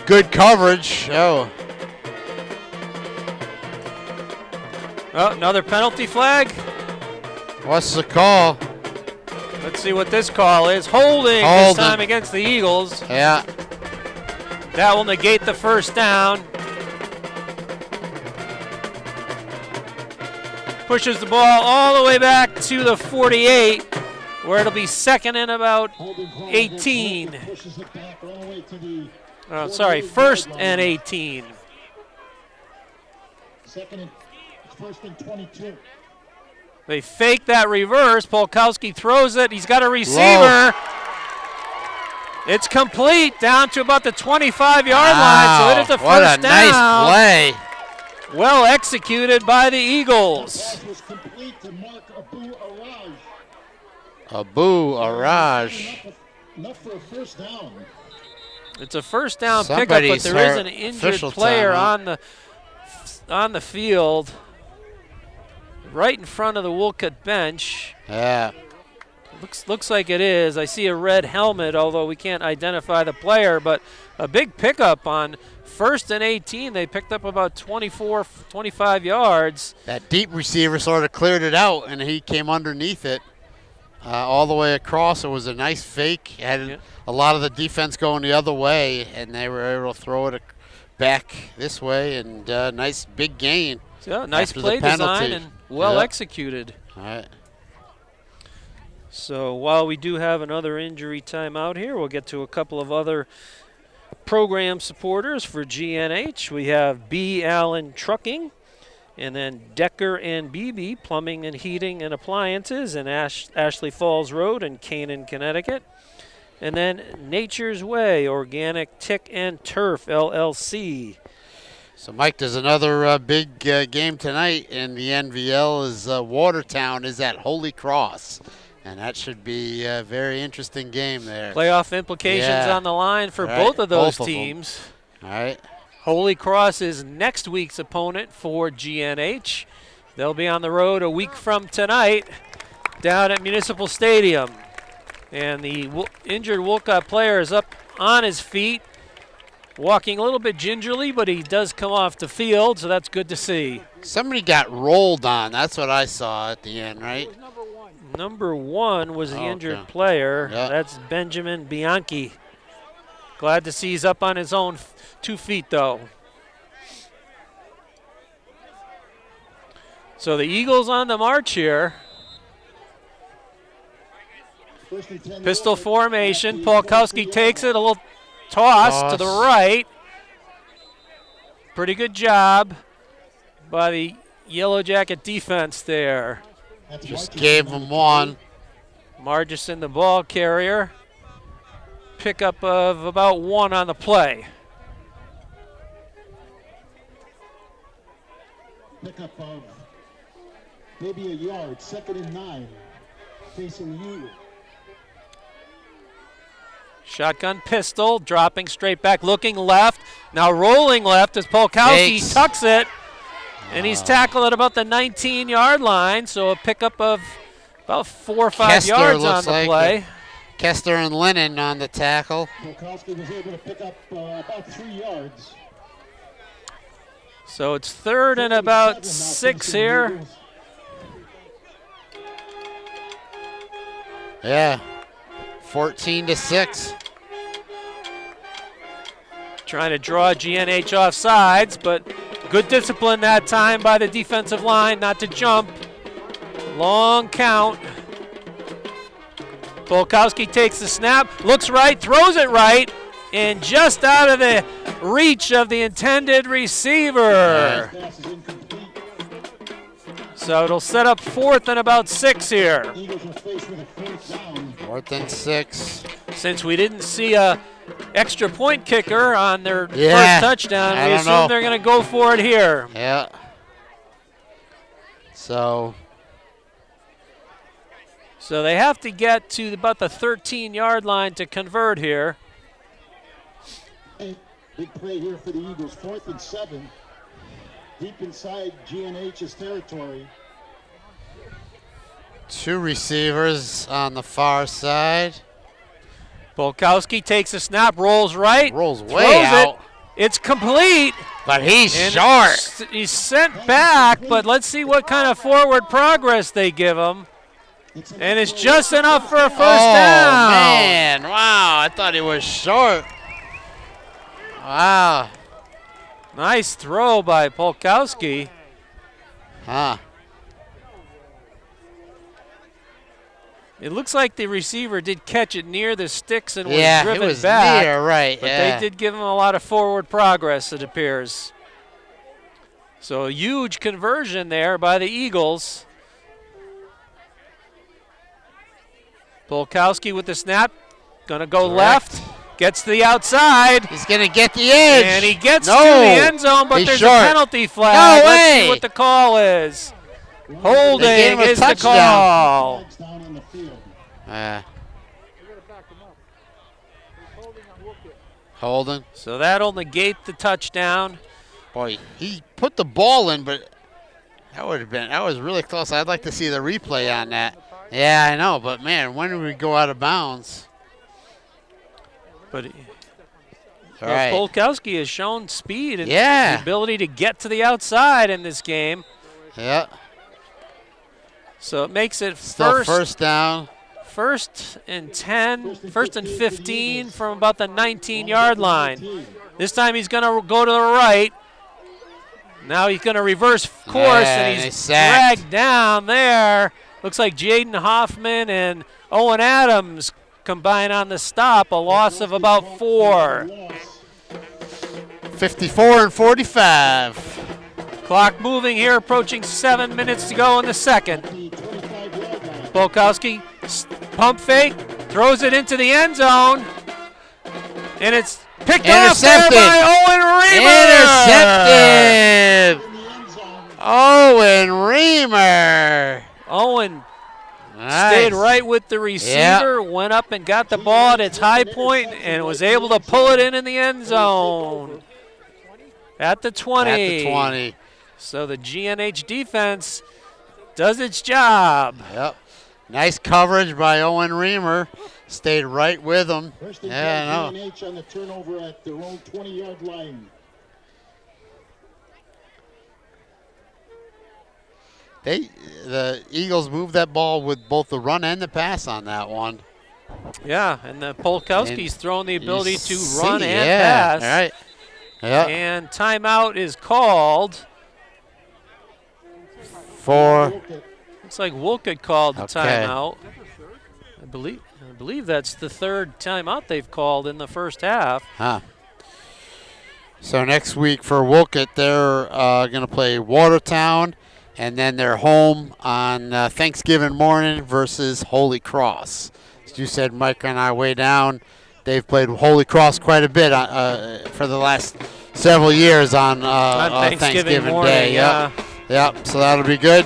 Speaker 2: Good coverage. Oh,
Speaker 1: another penalty flag.
Speaker 2: What's the call?
Speaker 1: Let's see what this call is. Holding this time against the Eagles.
Speaker 2: Yeah.
Speaker 1: That will negate the first down. Pushes the ball all the way back to the 48, where it'll be 2nd and about 18. Oh, sorry, 1st and 18.
Speaker 3: 1st and 22.
Speaker 1: They fake that reverse. Polkowski throws it. He's got a receiver. Whoa. It's complete down to about the 25-yard line. So it is the first down. What a
Speaker 2: nice play.
Speaker 1: Well executed by the Eagles.
Speaker 3: That was complete to Mark Abu Araj.
Speaker 2: Abu Araj.
Speaker 3: Enough for a first down.
Speaker 1: It's a first down pickup, but there is an injured player on the field, right in front of the Wolcott bench.
Speaker 2: Yeah.
Speaker 1: Looks like it is. I see a red helmet, although we can't identify the player, but a big pickup on 1st and 18. They picked up about 24, 25 yards.
Speaker 2: That deep receiver sort of cleared it out, and he came underneath it all the way across. It was a nice fake. Had a lot of the defense going the other way, and they were able to throw it back this way, and nice big gain.
Speaker 1: So nice play design and well executed.
Speaker 2: All right.
Speaker 1: So while we do have another injury timeout here, we'll get to a couple of other program supporters for GNH. We have B. Allen Trucking, and then Decker and BB Plumbing and Heating and Appliances in Ashley Falls Road in Canaan, Connecticut. And then Nature's Way Organic Tick and Turf LLC.
Speaker 2: So, Mike, there's another big game tonight in the NVL. Is Watertown is at Holy Cross, and that should be a very interesting game there.
Speaker 1: Playoff implications on the line for both of those teams.
Speaker 2: All right.
Speaker 1: Holy Cross is next week's opponent for GNH. They'll be on the road a week from tonight down at Municipal Stadium. And the injured Wolcott player is up on his feet, walking a little bit gingerly, but he does come off the field, so that's good to see.
Speaker 2: Somebody got rolled on. That's what I saw at the end, right?
Speaker 1: Number 1 was the injured player.
Speaker 2: Yep.
Speaker 1: That's Benjamin Bianchi. Glad to see he's up on his own 2 feet, though. So the Eagles on the march here. Pistol formation. Polkowski takes it, a little toss to the right. Pretty good job by the Yellow Jacket defense there.
Speaker 2: Just gave him one.
Speaker 1: Margison, the ball carrier. Pickup of about 1 on the play.
Speaker 3: Pickup of maybe a yard, 2nd and 9, facing you.
Speaker 1: Shotgun pistol, dropping straight back, looking left. Now rolling left as Polkowski tucks it. And he's tackled at about the 19-yard line, so a pickup of about 4 or 5 yards on the play.
Speaker 2: Kester and Lennon on the tackle.
Speaker 3: Polkowski was able to pick up about 3 yards.
Speaker 1: So it's 3rd and about 6 here.
Speaker 2: Yeah, 14-6.
Speaker 1: Trying to draw GNH off sides, but good discipline that time by the defensive line not to jump. Long count. Polkowski takes the snap, looks right, throws it right, and just out of the reach of the intended receiver. So it'll set up 4th and about 6 here.
Speaker 2: 4th and 6.
Speaker 1: Since we didn't see a extra point kicker on their first touchdown, we assume they're going to go for it here.
Speaker 2: Yeah. So
Speaker 1: they have to get to about the 13-yard line to convert here.
Speaker 3: Big play here for the Eagles, 4th and 7. Deep inside GNH's territory.
Speaker 2: 2 receivers on the far side.
Speaker 1: Polkowski takes a snap, rolls right.
Speaker 2: Rolls way out.
Speaker 1: It's complete.
Speaker 2: But he's short.
Speaker 1: He's sent back, but let's see what kind of forward progress they give him. And it's just enough for a first down.
Speaker 2: Oh, man. Wow, I thought he was short. Wow.
Speaker 1: Nice throw by Polkowski.
Speaker 2: Huh.
Speaker 1: It looks like the receiver did catch it near the sticks and was driven
Speaker 2: it was
Speaker 1: back.
Speaker 2: near, right.
Speaker 1: But they did give him a lot of forward progress, it appears. So a huge conversion there by the Eagles. Polkowski with the snap. Going to go left. Gets to the outside.
Speaker 2: He's going to get the edge.
Speaker 1: And he gets to the end zone, but there's a penalty flag.
Speaker 2: No way.
Speaker 1: Let's see what the call is. Holding is the call.
Speaker 2: Holding.
Speaker 1: So that'll negate the touchdown.
Speaker 2: Boy, he put the ball in, but that was really close. I'd like to see the replay on that. Yeah, I know, but man, when did we go out of bounds?
Speaker 1: But Polkowski has shown speed and the ability to get to the outside in this game.
Speaker 2: Yeah.
Speaker 1: So it makes it
Speaker 2: first down.
Speaker 1: 1st and 10, 1st and 15 from about the 19-yard line. This time he's going to go to the right. Now he's going to reverse course, and he's dragged down there. Looks like Jaden Hoffman and Owen Adams combine on the stop, a loss of about 4.
Speaker 2: 54 and 45.
Speaker 1: Clock moving here, approaching 7 minutes to go in the second. Polkowski, pump fake, throws it into the end zone, and it's Picked off there by Owen Reamer.
Speaker 2: Intercepted. Owen Reamer.
Speaker 1: Owen
Speaker 2: Nice.
Speaker 1: stayed right with the receiver, went up and got the ball at its high point, and was able to pull it in the end zone. At the 20.
Speaker 2: At the 20.
Speaker 1: So the GNH defense does its job.
Speaker 2: Yep. Nice coverage by Owen Reamer. Stayed right with him.
Speaker 3: GNH on the turnover at their own 20-yard line.
Speaker 2: The Eagles moved that ball with both the run and the pass on that one.
Speaker 1: Yeah, and the Polkowski's thrown the ability to
Speaker 2: see,
Speaker 1: run and
Speaker 2: yeah,
Speaker 1: pass.
Speaker 2: All right. Yeah.
Speaker 1: And timeout is called.
Speaker 2: For
Speaker 1: Looks like Wolcott called the
Speaker 2: Okay.
Speaker 1: timeout. I believe that's the third timeout they've called in the first half.
Speaker 2: So next week for Wolcott, they're going to play Watertown, and then they're home on Thanksgiving morning versus Holy Cross. As you said, Mike, on our way down, they've played Holy Cross quite a bit for the last several years on Thanksgiving
Speaker 1: morning,
Speaker 2: Day.
Speaker 1: yeah.
Speaker 2: Yep, so that'll be good.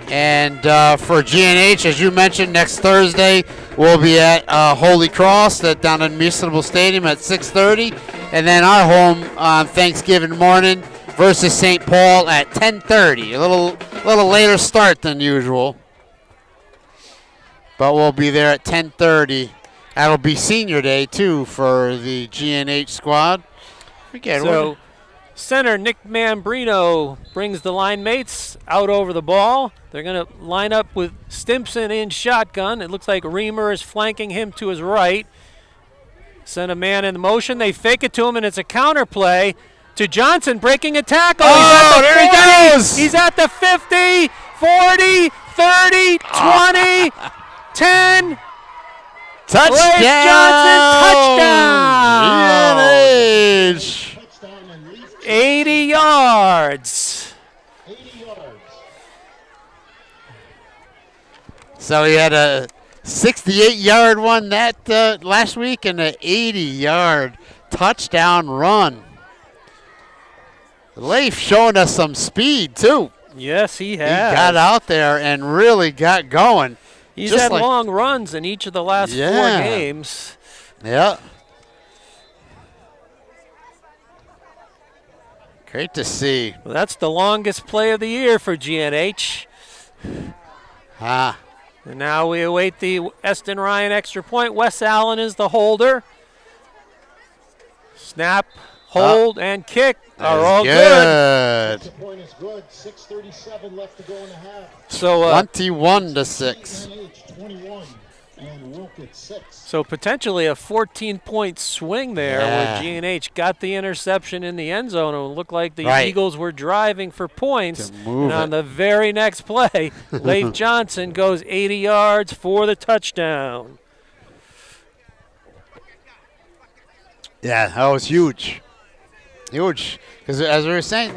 Speaker 2: And for GNH, as you mentioned, next Thursday we'll be at Holy Cross down in Municipal Stadium at 6:30, and then our home on Thanksgiving morning versus St. Paul at 10:30. A little later start than usual, but we'll be there at 10:30. That'll be Senior Day too for the GNH squad.
Speaker 1: So center Nick Mambrino brings the line mates out over the ball. They're going to line up with Stimson in shotgun. It looks like Reamer is flanking him to his right. Send a man in motion. They fake it to him, and it's a counter play to Johnson breaking a tackle.
Speaker 2: Oh, there he goes.
Speaker 1: He's at the 50, 40, 30, 20, 10.
Speaker 2: Touchdown!
Speaker 1: Leif Johnson, touchdown!
Speaker 2: GNH.
Speaker 1: 80 yards.
Speaker 3: 80 yards.
Speaker 2: So he had a 68-yard one that last week and an 80-yard touchdown run. Leif showing us some speed too.
Speaker 1: Yes, he has.
Speaker 2: He got out there and really got going.
Speaker 1: He's
Speaker 2: Just
Speaker 1: had
Speaker 2: like-
Speaker 1: long runs in each of the last 4 games.
Speaker 2: Yeah. Great to see.
Speaker 1: Well, that's the longest play of the year for GNH. And now we await the Eston Ryan extra point. Wes Allen is the holder. Snap, hold, and kick are all good.
Speaker 3: The point is good. 6:37 left to go in the half.
Speaker 1: So
Speaker 2: 21-6.
Speaker 3: GNH 21 and Wolcott 6.
Speaker 1: So potentially a 14-point swing there where GNH got the interception in the end zone. It looked like the Eagles were driving for points. And on the very next play, Leif Johnson goes 80 yards for the touchdown.
Speaker 2: Yeah, that was huge. Huge. Because as we were saying,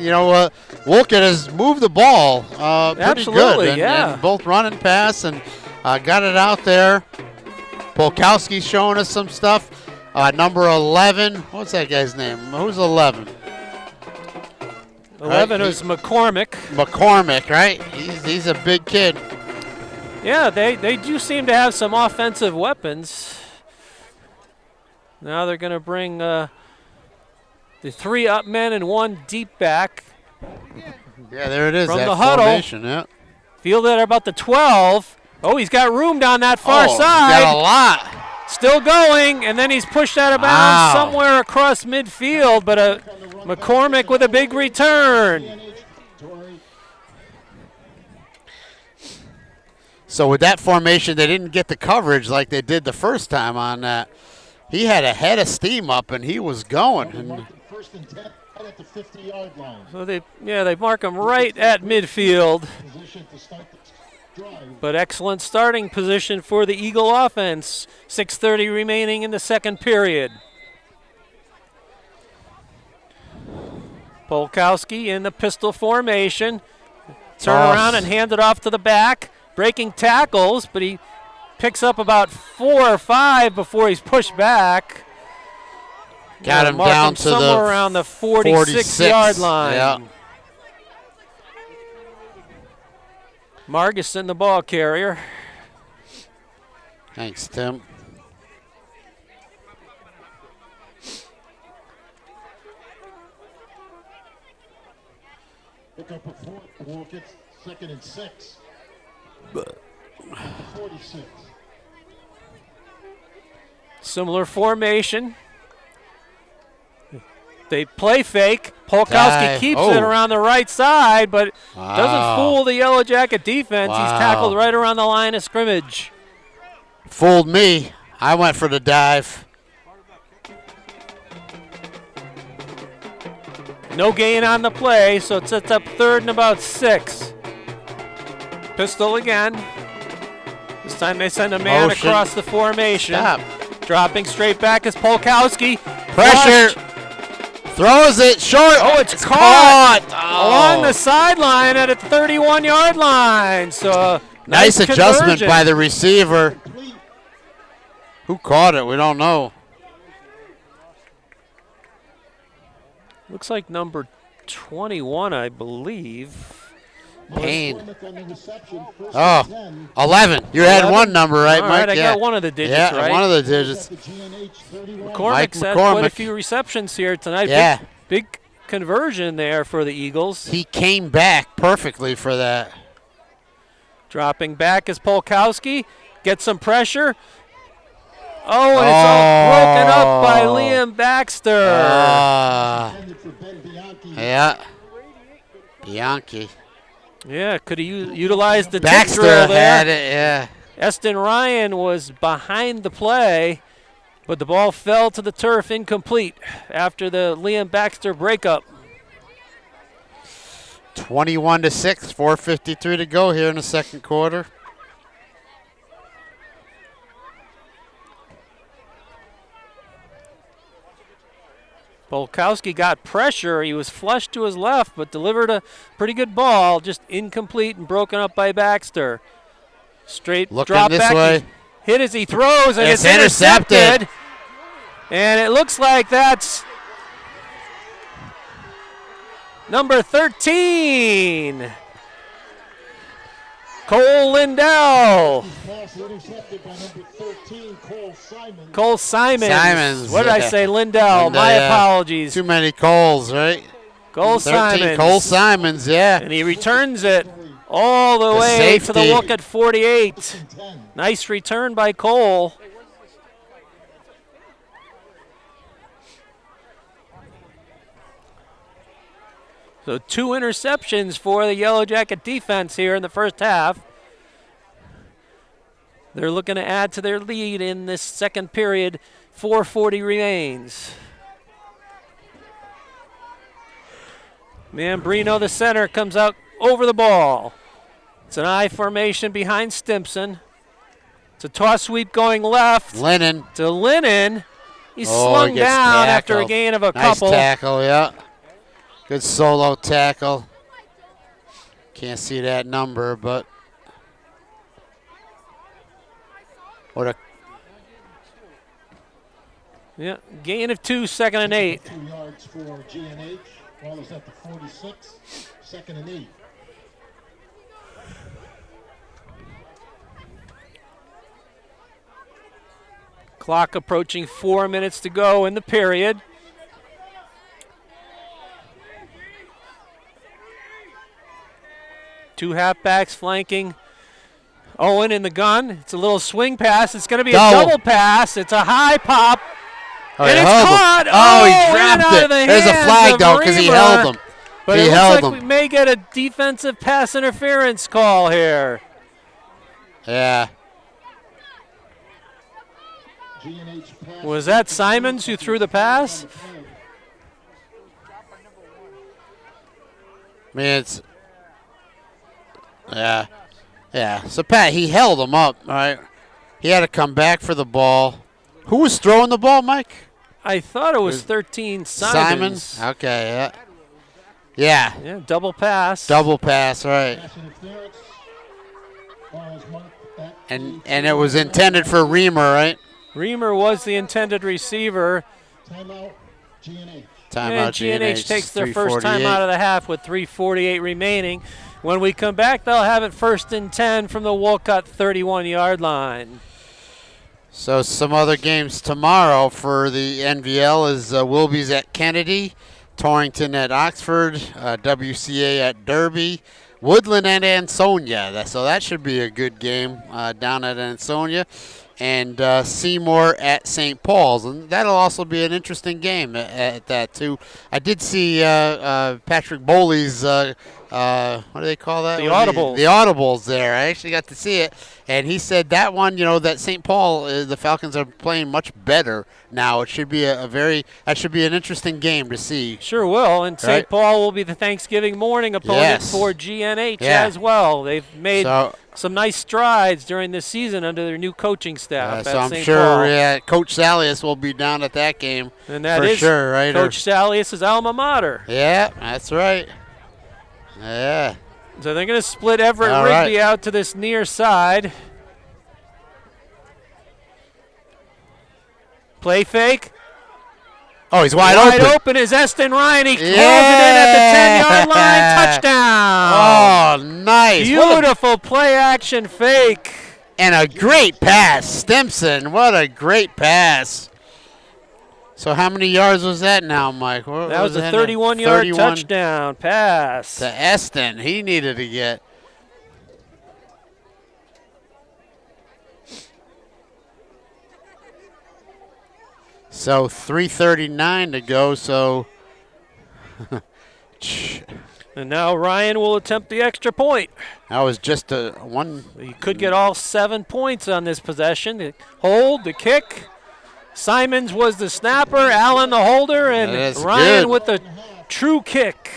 Speaker 2: Wolcott has moved the ball pretty
Speaker 1: Absolutely,
Speaker 2: good. And both run and pass and got it out there. Polkowski's showing us some stuff. Number 11. What's that guy's name? Who's 11?
Speaker 1: 11 is McCormick.
Speaker 2: McCormick, right? He's a big kid.
Speaker 1: Yeah, they do seem to have some offensive weapons. Now they're going to bring the 3 up men and 1 deep back.
Speaker 2: Yeah, there it is.
Speaker 1: From
Speaker 2: that
Speaker 1: the huddle.
Speaker 2: formation, yeah.
Speaker 1: Field at about the 12. Oh, he's got room down that far side.
Speaker 2: He's got a lot.
Speaker 1: Still going, and then he's pushed out of bounds somewhere across midfield, but McCormick with a big return.
Speaker 2: So with that formation, they didn't get the coverage like they did the first time on that. He had a head of steam up, and he was going. And
Speaker 3: First and 10 right at the 50-yard line.
Speaker 1: So they mark him right at midfield.
Speaker 3: Position to start the drive.
Speaker 1: But excellent starting position for the Eagle offense. 6:30 remaining in the second period. Polkowski in the pistol formation. Turn around and hand it off to the back. Breaking tackles, but he picks up about 4 or 5 before he's pushed back.
Speaker 2: Got him
Speaker 1: mark
Speaker 2: down
Speaker 1: him
Speaker 2: to
Speaker 1: somewhere
Speaker 2: the
Speaker 1: around the 46-yard line.
Speaker 2: Yeah.
Speaker 1: Marguson, the ball carrier.
Speaker 2: Thanks, Tim.
Speaker 3: Pick up a fourth. Wolcott's 2nd and 6. 46.
Speaker 1: Similar formation. They play fake. Polkowski keeps it around the right side, but doesn't fool the Yellow Jacket defense. He's tackled right around the line of scrimmage.
Speaker 2: Fooled me. I went for the dive.
Speaker 1: No gain on the play, so it sets up 3rd and about 6. Pistol again. This time they send a man
Speaker 2: Motion.
Speaker 1: across the formation.
Speaker 2: Stop.
Speaker 1: Dropping straight back is Polkowski.
Speaker 2: Pressure.
Speaker 1: Flushed.
Speaker 2: Throws it short.
Speaker 1: Oh, it's caught along the sideline at a 31-yard line. So
Speaker 2: nice adjustment
Speaker 1: conversion
Speaker 2: by the receiver. Who caught it? We don't know.
Speaker 1: Looks like number 21, I believe.
Speaker 2: Pain. Oh, 11. You had one number right,
Speaker 1: All
Speaker 2: Mike.
Speaker 1: right, I got one of the digits right.
Speaker 2: One of the digits.
Speaker 1: McCormick's had quite a few receptions here tonight.
Speaker 2: Yeah.
Speaker 1: Big conversion there for the Eagles.
Speaker 2: He came back perfectly for that.
Speaker 1: Dropping back is Polkowski. Gets some pressure. Oh, and it's all broken up by Liam Baxter.
Speaker 2: Yeah. Bianchi.
Speaker 1: Yeah, could have utilized the
Speaker 2: Baxter
Speaker 1: drill there.
Speaker 2: had it, yeah.
Speaker 1: Eston Ryan was behind the play, but the ball fell to the turf incomplete after the Liam Baxter breakup.
Speaker 2: 21-6, 4:53 to go here in the second quarter.
Speaker 1: Polkowski got pressure. He was flushed to his left, but delivered a pretty good ball, just incomplete and broken up by Baxter. Straight
Speaker 2: Looking
Speaker 1: drop
Speaker 2: this
Speaker 1: back.
Speaker 2: way.
Speaker 1: Hit as he throws, and it's
Speaker 2: intercepted.
Speaker 1: intercepted. And it looks like that's number 13. Cole Lindell. Cole Simons. What did I say? Lindell. My apologies.
Speaker 2: Too many Coles, right?
Speaker 1: Cole
Speaker 2: 13,
Speaker 1: Simons.
Speaker 2: Cole Simons, yeah.
Speaker 1: And he returns it all the way to the Wolcott 48. Nice return by Cole. So 2 interceptions for the Yellow Jacket defense here in the first half. They're looking to add to their lead in this second period. 4:40 remains. Mambrino, the center, comes out over the ball. It's an I formation behind Stimson. It's a toss sweep going left.
Speaker 2: Lennon.
Speaker 1: To Lennon. He's slung down after a gain of a couple.
Speaker 2: Nice tackle, yeah. Good solo tackle. Can't see that number, but what a
Speaker 1: gain of 2, 2nd and 8.
Speaker 3: 2 yards for GNH. Ball is at the 46, 2nd and 8.
Speaker 1: Clock approaching 4 minutes to go in the period. Two halfbacks flanking Owen in the gun. It's a little swing pass. It's going to be a double pass. It's a high pop. And it's caught.
Speaker 2: He dropped it. There's a flag, though, because he held him.
Speaker 1: But it looks like we may get a defensive pass interference call here.
Speaker 2: Yeah.
Speaker 1: Was that Simons who threw the pass?
Speaker 2: I mean, it's... Yeah. Yeah. So, Pat, he held him up, all right? He had to come back for the ball. Who was throwing the ball, Mike?
Speaker 1: I thought it was 13 Simons.
Speaker 2: Simons? Okay, yeah. Yeah.
Speaker 1: Yeah, double pass.
Speaker 2: Double pass, right. And it was intended for Reamer, right?
Speaker 1: Reamer was the intended receiver.
Speaker 3: GNH.
Speaker 2: Timeout.
Speaker 1: And GNH takes their first time
Speaker 2: 3:48.
Speaker 1: out of the half with 3:48 remaining. When we come back, they'll have it 1st and 10 from the Wolcott 31-yard line.
Speaker 2: So some other games tomorrow for the NVL is Wilby's at Kennedy, Torrington at Oxford, WCA at Derby, Woodland at Ansonia. So that should be a good game down at Ansonia. And Seymour at St. Paul's. And that'll also be an interesting game at that, too. I did see Patrick Bowley's, what do they call that?
Speaker 1: The Audibles.
Speaker 2: The Audibles there. I actually got to see it. And he said that one, that St. Paul, the Falcons are playing much better now. It should be that should be an interesting game to see.
Speaker 1: Sure will. And St. Paul will be the Thanksgiving morning opponent for GNH as well. They've made some nice strides during this season under their new coaching staff
Speaker 2: so
Speaker 1: at
Speaker 2: I'm
Speaker 1: St.
Speaker 2: sure
Speaker 1: Paul.
Speaker 2: Coach Salius will be down at that game.
Speaker 1: And that
Speaker 2: for
Speaker 1: is
Speaker 2: sure, right?
Speaker 1: Coach Salius' alma mater.
Speaker 2: Yeah, that's right. Yeah.
Speaker 1: So they're going to split Everett Rigby out to this near side. Play fake.
Speaker 2: Oh, he's wide
Speaker 1: open. Wide open is Eston Ryan. He calls it in at the 10-yard line. Touchdown.
Speaker 2: Oh, nice.
Speaker 1: Beautiful play action fake.
Speaker 2: And a great pass. Stimson, what a great pass. So how many yards was that now, Mike?
Speaker 1: That was a 31-yard touchdown pass.
Speaker 2: To Eston. He needed to get. So 3:39 to go, so.
Speaker 1: And now Ryan will attempt the extra point.
Speaker 2: That was just a one.
Speaker 1: He could get all 7 points on this possession. The hold, the kick. Simons was the snapper, Allen the holder, and Ryan with the true kick.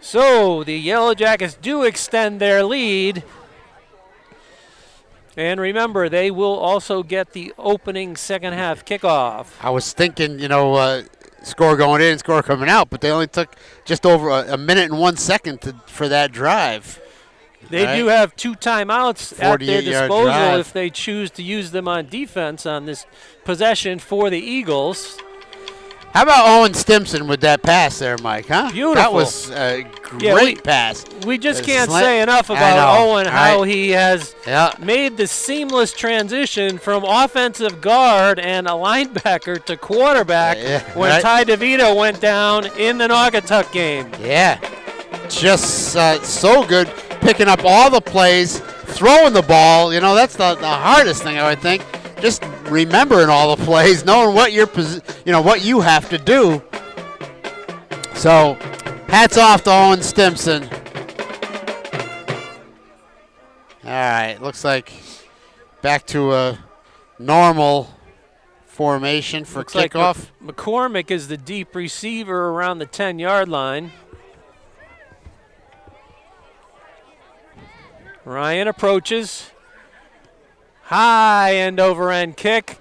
Speaker 1: So the Yellow Jackets do extend their lead. And remember, they will also get the opening second half kickoff.
Speaker 2: I was thinking, score going in, score coming out, but they only took just over a minute and 1 second for that drive.
Speaker 1: They do have 2 timeouts at their disposal if they choose to use them on defense on this possession for the Eagles.
Speaker 2: How about Owen Stimson with that pass there, Mike, huh?
Speaker 1: Beautiful.
Speaker 2: That was a great pass.
Speaker 1: We just can't say enough about Owen, how he has made the seamless transition from offensive guard and a linebacker to quarterback when Ty DeVito went down in the Naugatuck game.
Speaker 2: Yeah, just so good, picking up all the plays, throwing the ball. That's the hardest thing, I would think. Just remembering all the plays, knowing what what you have to do. So, hats off to Owen Stimson. All right, looks like back to a normal formation for kickoff.
Speaker 1: Like McCormick is the deep receiver around the 10-yard line. Ryan approaches. High end-over-end kick,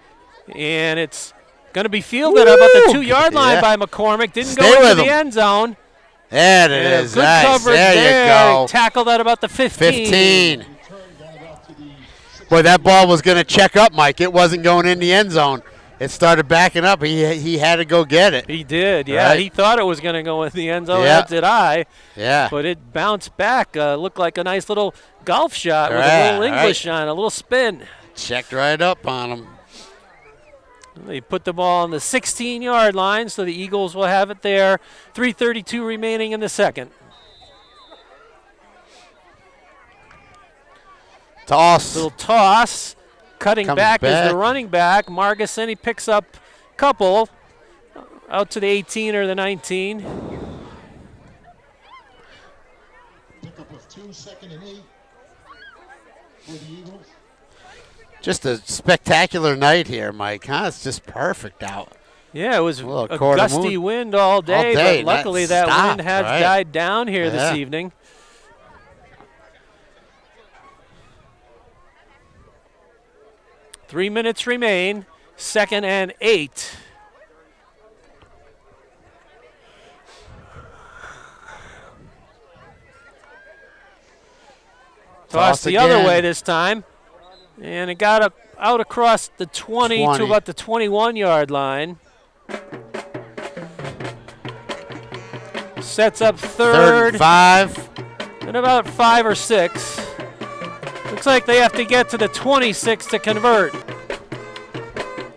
Speaker 1: and it's going to be fielded about the 2-yard line by McCormick. Didn't go into the end zone.
Speaker 2: There it is.
Speaker 1: Good
Speaker 2: nice.
Speaker 1: coverage
Speaker 2: there. You go.
Speaker 1: Tackled at about the 15.
Speaker 2: Boy, that ball was going to check up, Mike. It wasn't going in the end zone. It started backing up. He had to go get it.
Speaker 1: He did, yeah. Right? He thought it was going to go in the end zone, as did I.
Speaker 2: Yeah.
Speaker 1: But it bounced back. Looked like a nice little golf shot with a little English on, a little spin.
Speaker 2: Checked right up on him.
Speaker 1: They put the ball on the 16-yard line, so the Eagles will have it there. 3:32 remaining in the second.
Speaker 2: Toss.
Speaker 1: Little toss. Cutting back is the running back. Marguson, he picks up a couple out to the 18 or the 19.
Speaker 3: Pickup of 2, 2nd and 8 for the Eagles.
Speaker 2: Just a spectacular night here, Mike, huh? It's just perfect out.
Speaker 1: Yeah, it was a gusty wind all day, but luckily that wind has died down here this evening. Three minutes remain, 2nd and 8. Toss the other way this time. And it got out across the 20 to about the 21-yard line. Sets up third
Speaker 2: and 5.
Speaker 1: And about 5 or 6. Looks like they have to get to the 26 to convert.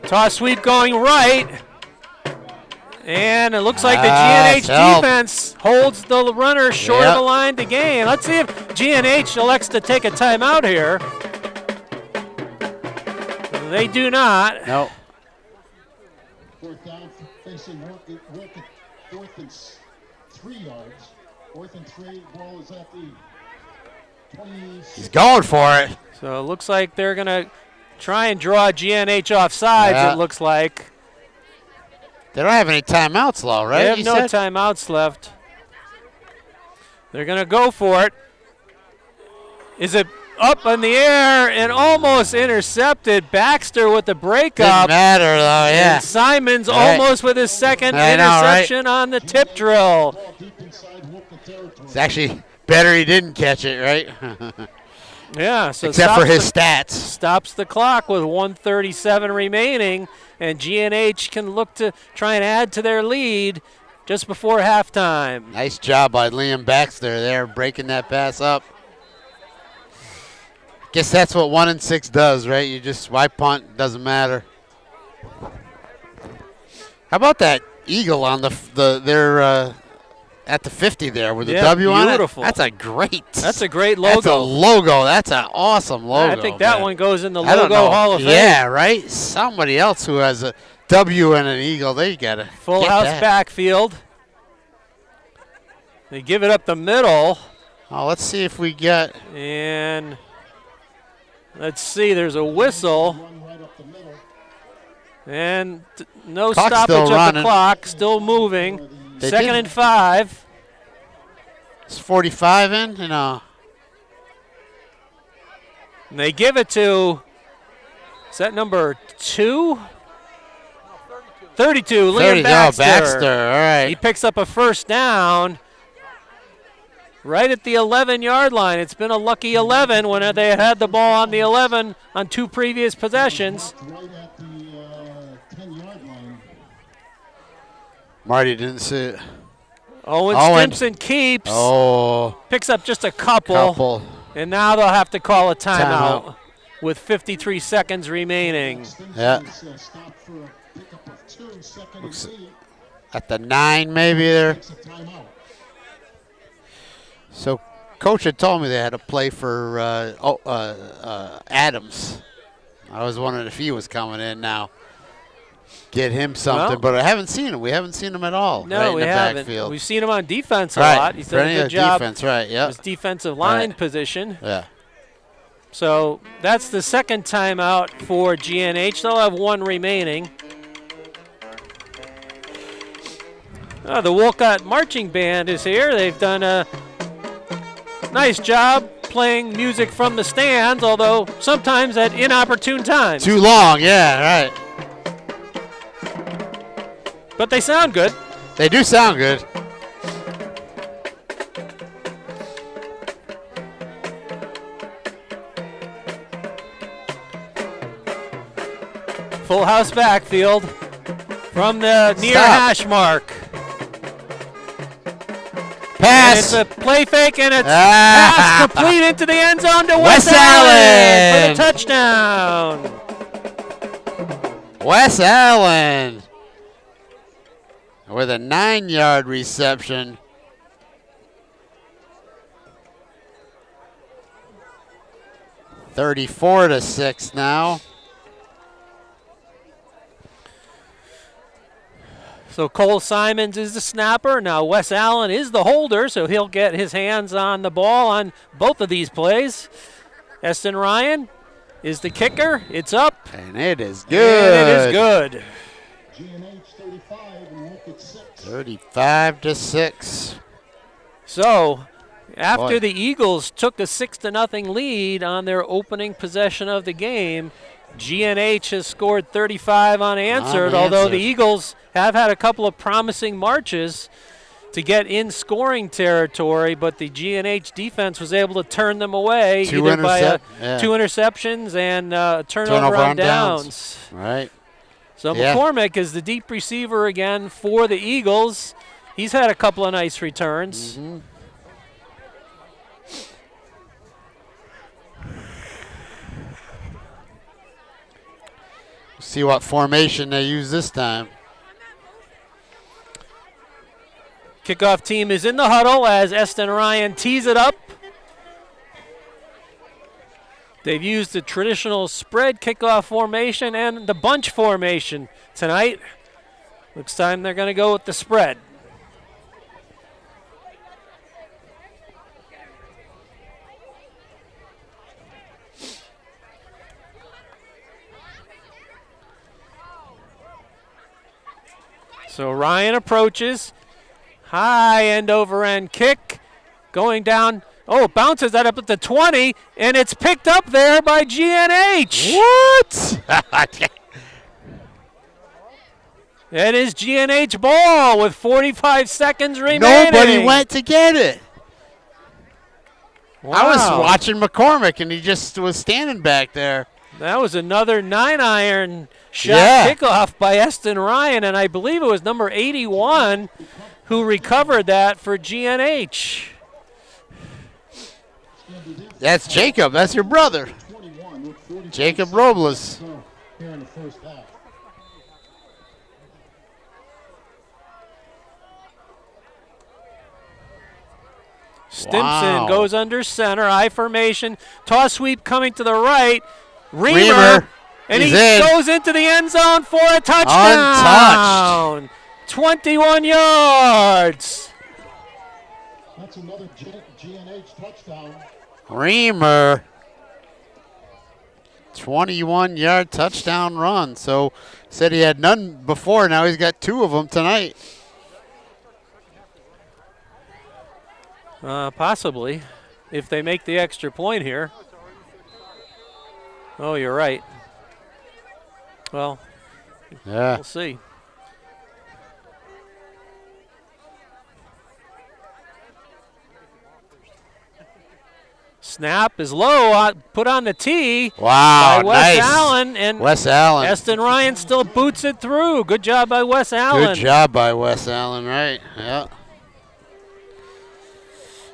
Speaker 1: Toss sweep going right. And it looks like the GNH defense holds the runner short of the line to gain. Let's see if GNH elects to take a timeout here. They do not.
Speaker 2: No.
Speaker 3: Fourth down, facing Wolcott, 4th and 3 yards. 4th and 3, ball is at the 20.
Speaker 2: He's going for it.
Speaker 1: So it looks like they're going to try and draw GNH off sides, it looks like.
Speaker 2: They don't have any timeouts, though, right?
Speaker 1: They have no timeouts left. They're going to go for it. Is it up in the air and almost intercepted? Baxter with the breakup.
Speaker 2: Didn't matter, though, yeah.
Speaker 1: And Simons almost with his second interception on the tip drill.
Speaker 2: It's actually better he didn't catch it, right?
Speaker 1: Yeah, so
Speaker 2: except for his stats.
Speaker 1: Stops the clock with 1:37 remaining, and GNH can look to try and add to their lead just before halftime.
Speaker 2: Nice job by Liam Baxter there, breaking that pass up. Guess that's what 1 and 6 does, right? You just swipe punt, doesn't matter. How about that eagle on their at the 50 there with the W on it?
Speaker 1: Beautiful.
Speaker 2: That's a great.
Speaker 1: That's a great logo.
Speaker 2: That's a logo. That's an awesome logo.
Speaker 1: I think that one goes in the logo Hall of Fame.
Speaker 2: Yeah, right? Somebody else who has a W and an eagle, they got it.
Speaker 1: Full house backfield. They give it up the middle.
Speaker 2: Oh, let's see if we get.
Speaker 1: And let's see, there's a whistle. And no stoppage of the clock, still moving. Second and 5.
Speaker 2: Is 45 in? No.
Speaker 1: And they give it to, is that number 2? 32, Liam Baxter.
Speaker 2: Baxter, all right.
Speaker 1: He picks up a first down right at the 11-yard line. It's been a lucky 11 when they had the ball on the 11 on 2 previous possessions.
Speaker 3: Right at the 10-yard line.
Speaker 2: Marty didn't see it.
Speaker 1: Owen Stimson keeps. Picks up just a couple. And now they'll have to call a timeout with 53 seconds remaining.
Speaker 2: Yeah. Looks at the 9 maybe there. So Coach had told me they had to play for Adams. I was wondering if he was coming in now. Get him something, but I haven't seen him. We haven't seen him at all.
Speaker 1: No, we haven't.
Speaker 2: Backfield.
Speaker 1: We've seen him on defense a lot. He's done a good job.
Speaker 2: Defense, right? Yeah.
Speaker 1: His defensive line position.
Speaker 2: Yeah.
Speaker 1: So that's the second timeout for GNH. They'll have 1 remaining. The Wolcott Marching Band is here. They've done a nice job playing music from the stands, although sometimes at inopportune times.
Speaker 2: Too long, yeah, right.
Speaker 1: But they sound good.
Speaker 2: They do sound good.
Speaker 1: Full house backfield from the near hash mark.
Speaker 2: Pass.
Speaker 1: And it's a play fake, and it's pass complete into the end zone to Wes
Speaker 2: Allen
Speaker 1: for the touchdown.
Speaker 2: Wes Allen with a 9-yard reception. (34-6) now.
Speaker 1: So Cole Simons is the snapper. Now Wes Allen is the holder, so he'll get his hands on the ball on both of these plays. Eston Ryan is the kicker. It's up.
Speaker 2: And it is good.
Speaker 1: And it is good.
Speaker 3: GNH 35 and Wolcott 6.
Speaker 2: 35-6.
Speaker 1: So after the Eagles took a 6-0 lead on their opening possession of the game, GNH has scored 35 unanswered, although the Eagles have had a couple of promising marches. to get in scoring territory, but the GNH defense was able to turn them away
Speaker 2: Two
Speaker 1: either by two
Speaker 2: interceptions
Speaker 1: interceptions and turnover on downs.
Speaker 2: Right.
Speaker 1: So McCormick is the deep receiver again for the Eagles. He's had a couple of nice returns.
Speaker 2: Mm-hmm. See what formation they use this time.
Speaker 1: Kickoff team is in the huddle as Eston Ryan tees it up. They've used the traditional spread kickoff formation and the bunch formation tonight. Looks time they're going to go with the spread. So Ryan approaches. High end over end kick. Going down. Oh, bounces that up at the 20, and it's picked up there by GNH.
Speaker 2: What?
Speaker 1: It is GNH ball with 45 seconds remaining.
Speaker 2: Nobody went to get it.
Speaker 1: Wow.
Speaker 2: I was watching McCormick, and he just was standing back there.
Speaker 1: That was another 9-iron shot kickoff by Eston Ryan, and I believe it was number 81 who recovered that for GNH.
Speaker 2: That's Jacob. That's your brother. Jacob Robles.
Speaker 3: Here in the first half.
Speaker 1: Stimson goes under center, I formation, toss sweep coming to the right. Reamer. And he goes into the end zone for a touchdown.
Speaker 2: Untouched.
Speaker 1: 21 yards.
Speaker 3: That's another GNH touchdown.
Speaker 2: Reamer. 21-yard touchdown run. So said he had none before. Now he's got two of them tonight.
Speaker 1: Possibly, if they make the extra point here. Oh, you're right. Well, we'll see. Snap is low, put on the tee.
Speaker 2: Wow,
Speaker 1: by Wes
Speaker 2: nice.
Speaker 1: Allen, and
Speaker 2: Wes Allen.
Speaker 1: Eston Ryan still boots it through. Good job by Wes Allen.
Speaker 2: Good job by Wes Allen, right? Yeah.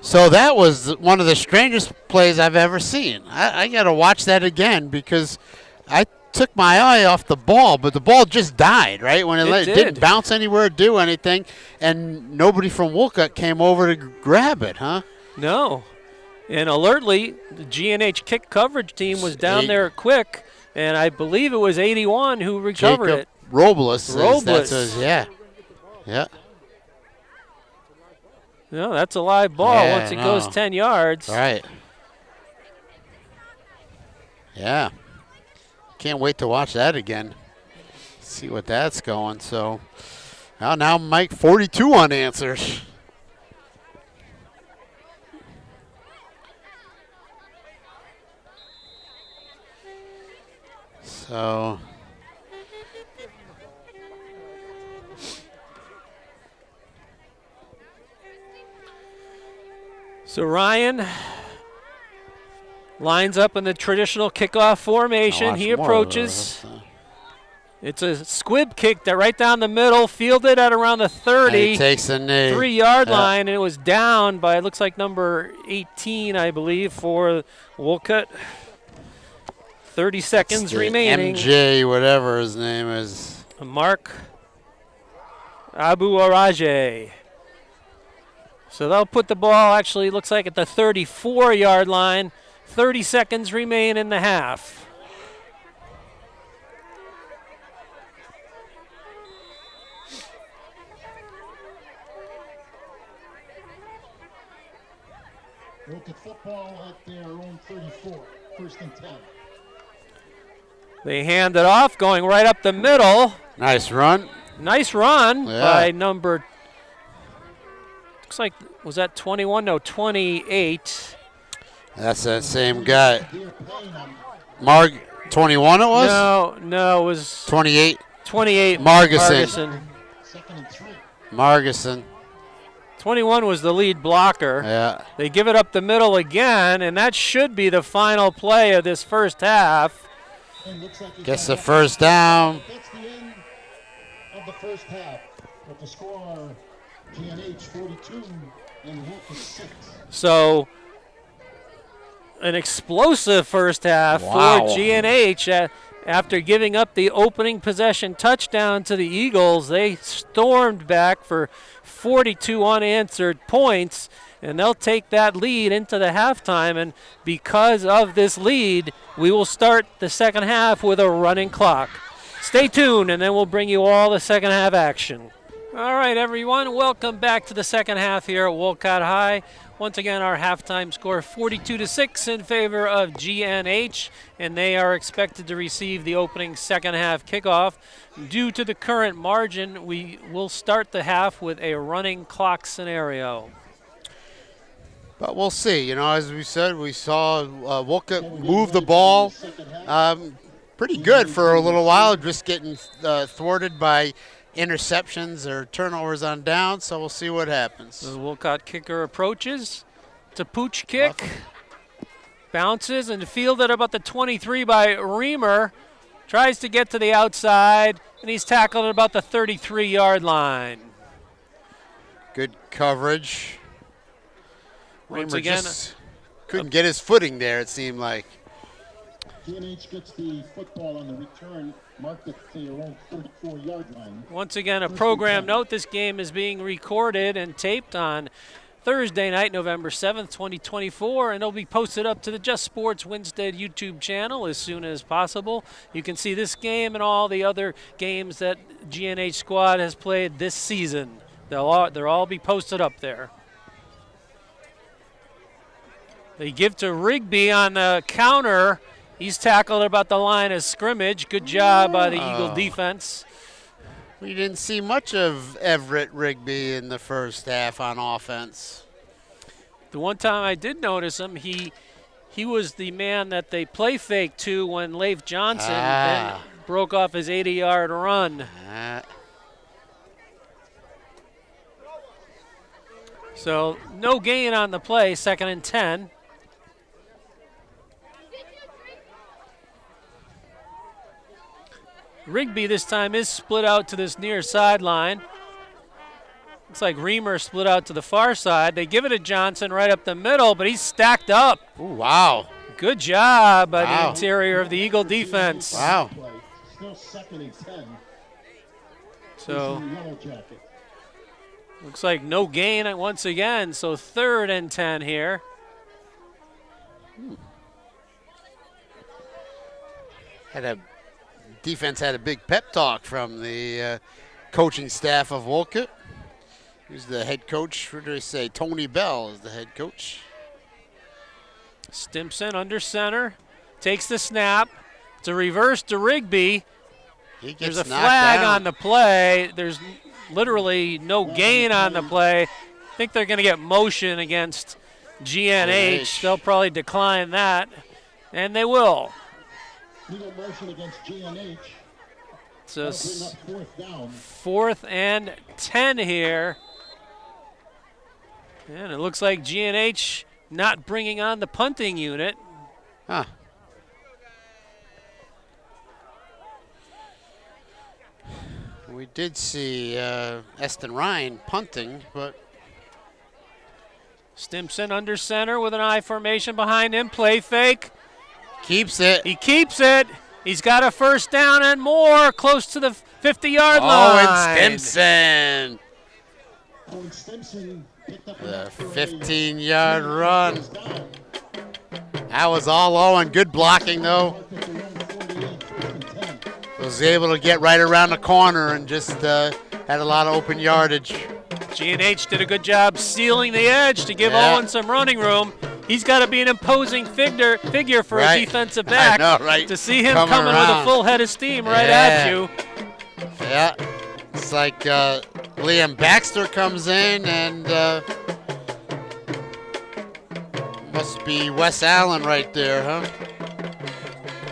Speaker 2: So that was one of the strangest plays I've ever seen. I got to watch that again because I took my eye off the ball, but the ball just died, right? When it didn't bounce anywhere, do anything, and nobody from Wolcott came over to grab it, huh?
Speaker 1: No. And alertly, the GNH kick coverage team was down there quick, and I believe it was 81 who recovered
Speaker 2: Jacob
Speaker 1: it.
Speaker 2: Robles.
Speaker 1: Yeah. No, that's a live ball once it goes 10 yards.
Speaker 2: Right. Yeah. Can't wait to watch that again. See what that's going. So now Mike 42 unanswered. So
Speaker 1: Ryan lines up in the traditional kickoff formation. He approaches. It's a squib kick that right down the middle, fielded at around the 30.
Speaker 2: And he takes the knee.
Speaker 1: 3-yard line, and it was down by, it looks like number 18, I believe, for Wolcott. 30 seconds remaining.
Speaker 2: MJ, whatever his name is.
Speaker 1: Mark Abu Araje. So they'll put the ball, actually, looks like at the 34-yard line. 30 seconds remain in the half.
Speaker 3: Wolcott football at their own 34, 1st and 10.
Speaker 1: They hand it off, going right up the middle.
Speaker 2: Nice run.
Speaker 1: Nice run by number, looks like, was that 21? No, 28.
Speaker 2: That's that same guy. 21 it was?
Speaker 1: No, it was
Speaker 2: 28.
Speaker 1: 28.
Speaker 2: Margison.
Speaker 3: Second and 3.
Speaker 2: Margison.
Speaker 1: 21 was the lead blocker.
Speaker 2: Yeah.
Speaker 1: They give it up the middle again, and that should be the final play of this first half.
Speaker 2: Gets the first down.
Speaker 3: That's the end of the first half. With the score, GNH 42 and Wolcott 6.
Speaker 1: So an explosive first half
Speaker 2: Wow.
Speaker 1: for GNH. After giving up the opening possession touchdown to the Eagles, they stormed back for 42 unanswered points, and they'll take that lead into the halftime. And because of this lead, we will start the second half with a running clock. Stay tuned, and then we'll bring you all the second half action. All right, everyone, welcome back to the second half here at Wolcott High. Once again, our halftime score 42-6 in favor of GNH, and they are expected to receive the opening second half kickoff. Due to the current margin, we will start the half with a running clock scenario.
Speaker 2: But we'll see. You know, as we said, we saw Wolcott move the ball pretty good for a little while, just getting thwarted by interceptions or turnovers on down, so we'll see what happens.
Speaker 1: The Wolcott kicker approaches. It's a pooch kick. Bounces and fielded about the 23 by Reamer. Tries to get to the outside, and he's tackled at about the 33-yard line.
Speaker 2: Good coverage.
Speaker 1: Once
Speaker 2: Reamer
Speaker 1: again,
Speaker 2: just couldn't get his footing there, it seemed like.
Speaker 3: GNH gets the football on the return, marked at their own 44-yard line.
Speaker 1: once again, a program note, this game is being recorded and taped on Thursday night, November 7th, 2024, and it'll be posted up to the Just Sports Winstead YouTube channel as soon as possible. You can see this game and all the other games that GNH squad has played this season. They'll all be posted up there. They give to Rigby on the counter. He's tackled about the line of scrimmage. Good job by the Eagle defense.
Speaker 2: We didn't see much of Everett Rigby in the first half on offense.
Speaker 1: The one time I did notice him, he was the man that they play fake to when Leif Johnson then broke off his 80-yard run. So no gain on the play, 2nd and 10. Rigby this time is split out to this near sideline. Looks like Reamer split out to the far side. They give it to Johnson right up the middle, but he's stacked up.
Speaker 2: Ooh, wow.
Speaker 1: Good job by the interior of the Eagle defense.
Speaker 2: Wow.
Speaker 3: Still 2nd and 10.
Speaker 1: So looks like no gain once again. So 3rd and 10 here.
Speaker 2: Defense had a big pep talk from the coaching staff of Wolcott. Who's the head coach? What did I say? Tony Bell is the head coach.
Speaker 1: Stimson under center. Takes the snap. It's a reverse to Rigby. There's a flag on the play. There's literally no gain on the play. I think they're going to get motion against GNH. They'll probably decline that, and they will.
Speaker 3: Legal motion against GNH.
Speaker 1: So
Speaker 3: 4th down.
Speaker 1: 4th and 10 here. And it looks like GNH not bringing on the punting unit.
Speaker 2: Huh. We did see Eston Ryan punting, but
Speaker 1: Stimson under center with an I formation behind him. Play fake.
Speaker 2: keeps it.
Speaker 1: He keeps it. He's got a 1st down and more, close to the 50-yard line.
Speaker 2: Owen Stimson.
Speaker 3: Owen Stimson picked up
Speaker 2: The 15-yard run. That was all Owen. Good blocking, though. Was able to get right around the corner and just had a lot of open yardage.
Speaker 1: GNH did a good job sealing the edge to give Owen some running room. He's got to be an imposing figure for a defensive back.
Speaker 2: I know, right?
Speaker 1: To see him coming with a full head of steam right at you.
Speaker 2: Yeah. It's like Liam Baxter comes in and must be Wes Allen right there, huh?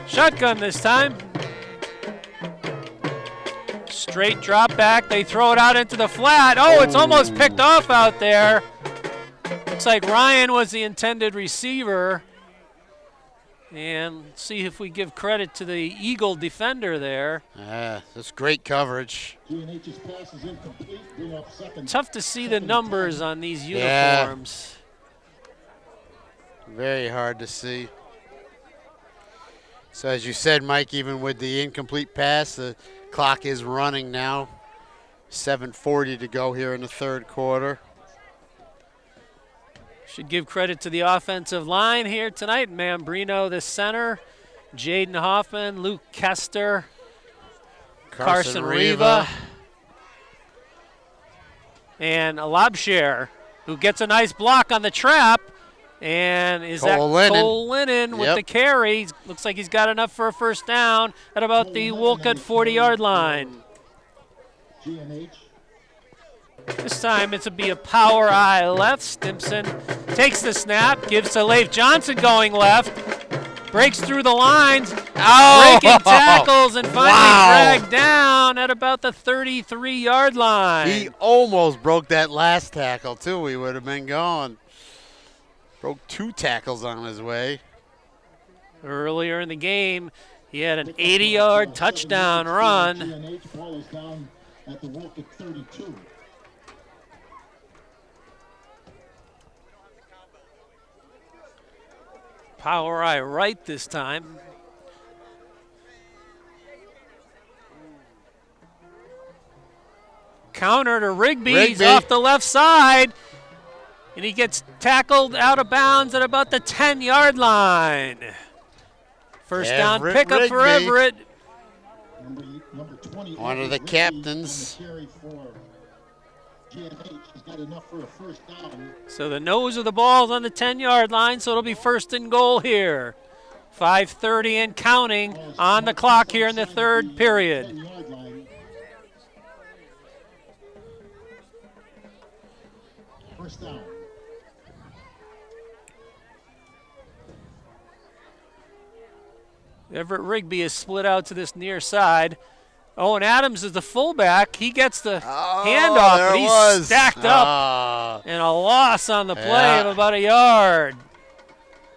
Speaker 1: Shotgun this time. Straight drop back. They throw it out into the flat. Oh, it's almost picked off out there. Looks like Ryan was the intended receiver. And see if we give credit to the Eagle defender there.
Speaker 2: That's great coverage.
Speaker 3: GNH's pass is incomplete. Bring up second.
Speaker 1: Tough to see the numbers on these uniforms.
Speaker 2: Very hard to see. So as you said, Mike, even with the incomplete pass, the clock is running now. 7:40 to go here in the third quarter.
Speaker 1: Should give credit to the offensive line here tonight. Mambrino, the center. Jaden Hoffman, Luke Kester, Carson Riva. And Labshare, who gets a nice block on the trap. And is that Cole Lennon with the carry? Looks like he's got enough for a first down at about the Wolcott 40-yard line.
Speaker 3: GNH.
Speaker 1: This time it's be a power eye left. Stimson takes the snap, gives to Leif Johnson going left, breaks through the lines, breaking tackles, and finally dragged down at about the 33-yard line.
Speaker 2: He almost broke that last tackle, too. He would have been gone. Broke 2 tackles on his way.
Speaker 1: Earlier in the game, he had an 80-yard touchdown run.
Speaker 3: GNH ball is down at the Wolcott 32.
Speaker 1: Power eye right this time. Counter to Rigby. He's off the left side. And he gets tackled out of bounds at about the 10-yard line. First down pickup for Everett.
Speaker 3: Number 20,
Speaker 2: one of the captains.
Speaker 1: So the nose of the ball's on the 10-yard line, so it'll be first and goal here. 5:30 and counting on the clock here in the third period.
Speaker 3: First down.
Speaker 1: Everett Rigby is split out to this near side. Owen Adams is the fullback. He gets the handoff, but he's stacked up. And a loss on the play of about a yard.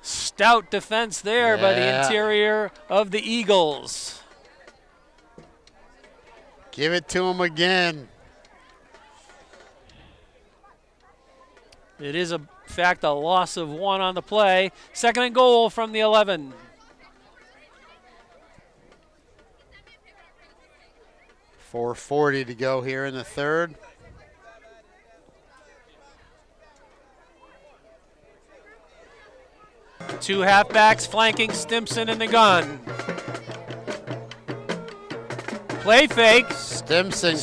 Speaker 1: Stout defense there by the interior of the Eagles.
Speaker 2: Give it to him again.
Speaker 1: It is, in fact, a loss of 1 on the play. Second and goal from the 11.
Speaker 2: .440 to go here in the third.
Speaker 1: Two halfbacks flanking Stimson in the gun. Play fake.
Speaker 2: Stimson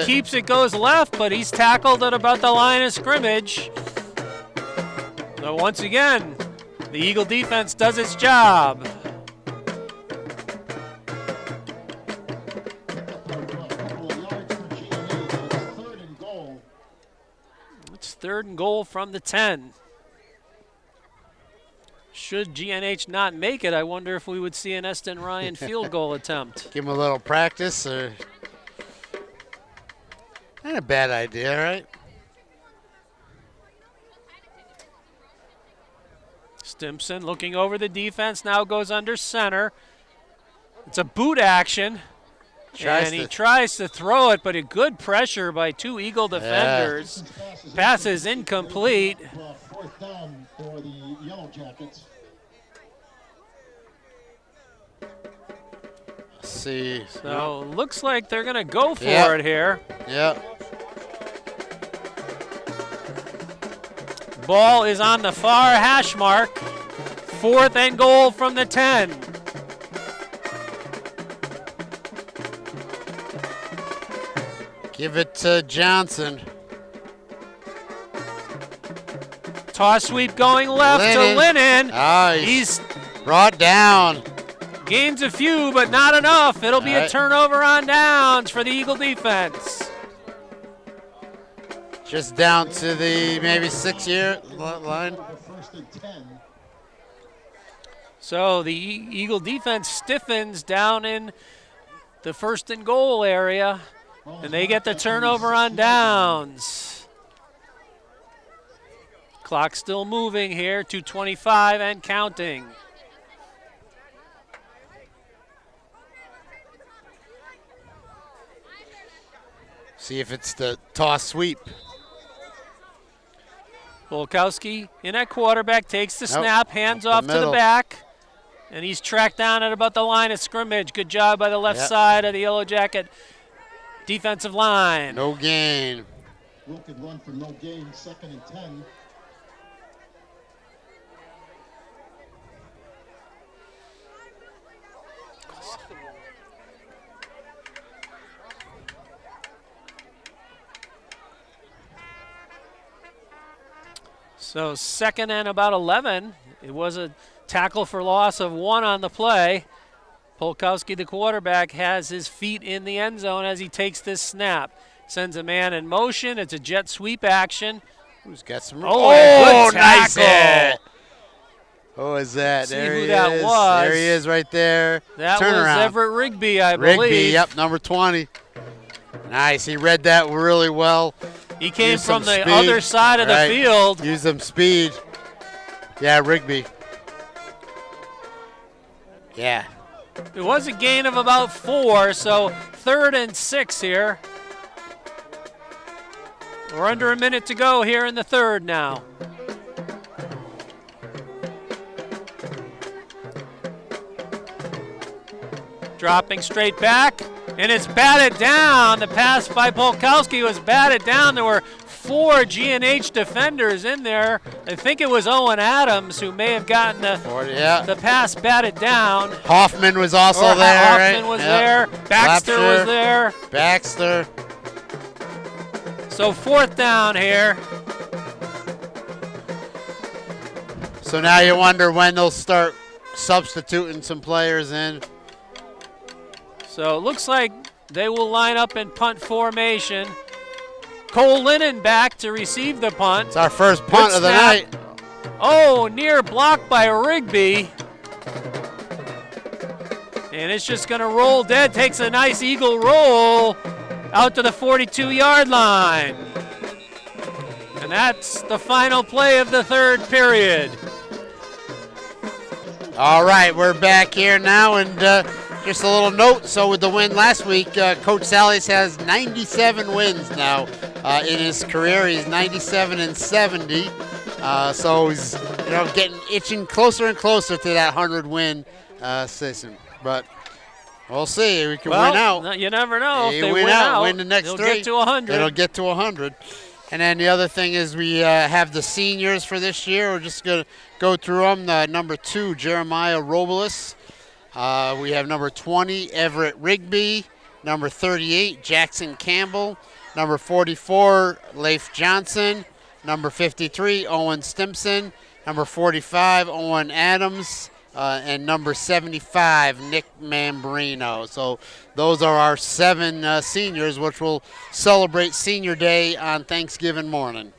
Speaker 1: keeps it, goes left, but he's tackled at about the line of scrimmage. So once again, the Eagle defense does its job. It's third and goal from the 10. Should GNH not make it, I wonder if we would see an Eston Ryan field goal attempt.
Speaker 2: Give him a little practice, or not a bad idea, right?
Speaker 1: Stimson looking over the defense, now goes under center. It's a boot action. He tries to throw it, but a good pressure by 2 Eagle defenders. Pass is incomplete.
Speaker 3: Fourth down for the Yellow Jackets.
Speaker 2: Let's see.
Speaker 1: So looks like they're going to go for it here.
Speaker 2: Yep.
Speaker 1: Ball is on the far hash mark. Fourth and goal from the 10.
Speaker 2: Give it to Johnson.
Speaker 1: Toss sweep going left to Lennon.
Speaker 2: He's brought down.
Speaker 1: Gains a few, but not enough. It'll be a turnover on downs for the Eagle defense.
Speaker 2: Just down to the maybe 6-yard line.
Speaker 1: So the Eagle defense stiffens down in the first and goal area. And they get the turnover on downs. Clock still moving here, 2:25 and counting.
Speaker 2: See if it's the toss sweep.
Speaker 1: Wolkowski in at quarterback, takes the snap, hands off to the back. And he's tracked down at about the line of scrimmage. Good job by the left side of the Yellow Jacket defensive line.
Speaker 2: No gain.
Speaker 3: Wolcott run for no gain, 2nd and 10.
Speaker 1: So 2nd and about 11. It was a tackle for loss of 1 on the play. Polkowski, the quarterback, has his feet in the end zone as he takes this snap. Sends a man in motion. It's a jet sweep action.
Speaker 2: Who's got some?
Speaker 1: Oh,
Speaker 2: nice
Speaker 1: tackle.
Speaker 2: hit. Who is that?
Speaker 1: See
Speaker 2: there
Speaker 1: who
Speaker 2: he
Speaker 1: that
Speaker 2: is.
Speaker 1: was.
Speaker 2: There he is right there.
Speaker 1: That
Speaker 2: Turn
Speaker 1: was
Speaker 2: around.
Speaker 1: Everett Rigby, I believe.
Speaker 2: Rigby, yep, number 20. Nice. He read that really well.
Speaker 1: He came
Speaker 2: Used
Speaker 1: from
Speaker 2: some
Speaker 1: the
Speaker 2: speed.
Speaker 1: other side of the field.
Speaker 2: Use some speed. Yeah, Rigby. Yeah.
Speaker 1: It was a gain of about 4, so 3rd and 6 here. We're under a minute to go here in the 3rd now. Dropping straight back, and it's batted down. The pass by Polkowski was batted down. There were 4 GNH defenders in there. I think it was Owen Adams who may have gotten the pass batted down.
Speaker 2: Hoffman was also there,
Speaker 1: Hoffman was there. Baxter was there.
Speaker 2: Baxter.
Speaker 1: So 4th down here.
Speaker 2: So now you wonder when they'll start substituting some players in.
Speaker 1: So it looks like they will line up in punt formation. Cole Lennon back to receive the punt.
Speaker 2: It's our first punt of the night.
Speaker 1: Oh, near block by Rigby. And it's just going to roll dead. Takes a nice eagle roll out to the 42-yard line. And that's the final play of the 3rd period.
Speaker 2: All right, we're back here now, and just a little note. So with the win last week, Coach Salas has 97 wins now in his career. He's 97 and 70. So he's getting itching closer and closer to that 100-win season. But we'll see. We can win out.
Speaker 1: You never know. If they
Speaker 2: win the next 3,
Speaker 1: they'll get to 100.
Speaker 2: It'll get to 100. And then the other thing is we have the seniors for this year. We're just going to go through them. Number 2, Jeremiah Robles. We have number 20, Everett Rigby. Number 38, Jackson Campbell. Number 44, Leif Johnson. Number 53, Owen Stimson. Number 45, Owen Adams. And number 75, Nick Mambrino. So those are our 7 seniors, which will celebrate Senior Day on Thanksgiving morning.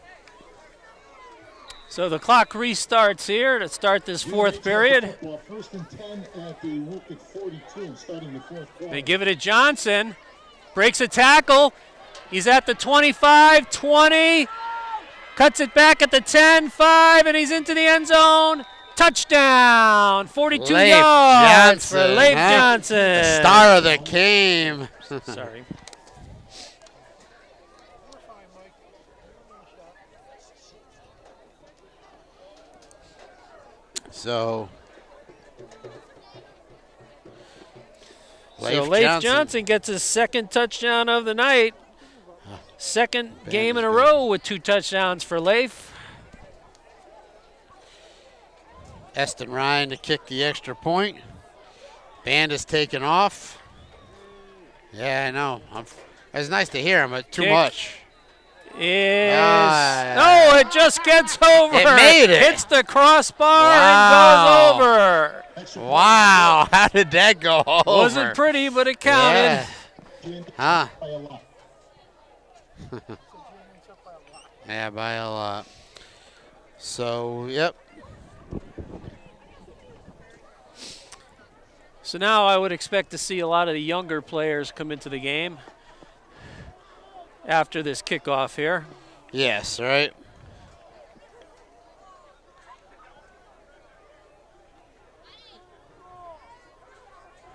Speaker 1: So the clock restarts here to start this 4th period.
Speaker 3: 1st and 10 at the Wolcott 42, starting the 4th quarter.
Speaker 1: They give it to Johnson. Breaks a tackle. He's at the 25, 20. Cuts it back at the 10, 5, and he's into the end zone. Touchdown, 42 yards for Leif Johnson.
Speaker 2: The star of the game.
Speaker 1: Sorry.
Speaker 2: So
Speaker 1: Leif Johnson gets his 2nd touchdown of the night. 2nd game in a row with 2 touchdowns for Leif.
Speaker 2: Eston Ryan to kick the extra point. Band is taken off. Yeah, I know. It's nice to hear him, but too much.
Speaker 1: No, it just gets over.
Speaker 2: It made it.
Speaker 1: Hits the crossbar and goes over.
Speaker 2: Wow, how did that go over?
Speaker 1: Wasn't pretty, but it counted.
Speaker 2: Yeah. Huh? Yeah, by a lot. So, yep.
Speaker 1: So now I would expect to see a lot of the younger players come into the game. after this kickoff here.
Speaker 2: Yes, right.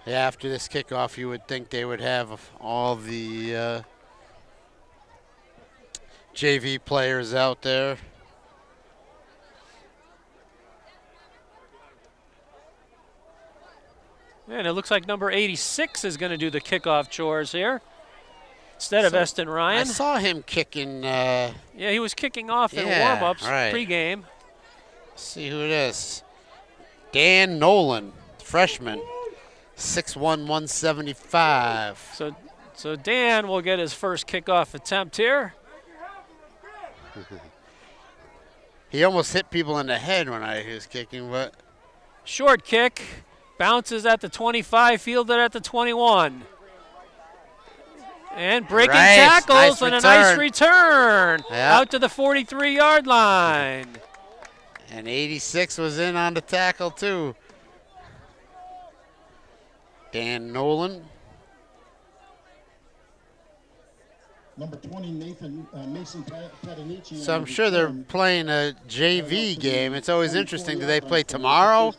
Speaker 2: Yeah, after this kickoff, you would think they would have all the JV players out there.
Speaker 1: And it looks like number 86 is going to do the kickoff chores here instead of Eston Ryan.
Speaker 2: I saw him kicking.
Speaker 1: Yeah, he was kicking off in warm-ups pregame.
Speaker 2: See who it is. Dan Nolan, freshman, 6'1", 175.
Speaker 1: So Dan will get his first kickoff attempt here.
Speaker 2: He almost hit people in the head when he was kicking, but
Speaker 1: short kick, bounces at the 25, fielded at the 21. And breaking tackles and a nice return out to the 43-yard line.
Speaker 2: And 86 was in on the tackle too. Dan Nolan.
Speaker 3: Number 20, Mason Patanici.
Speaker 2: So I'm sure they're playing a JV game. It's always interesting. Do they play tomorrow?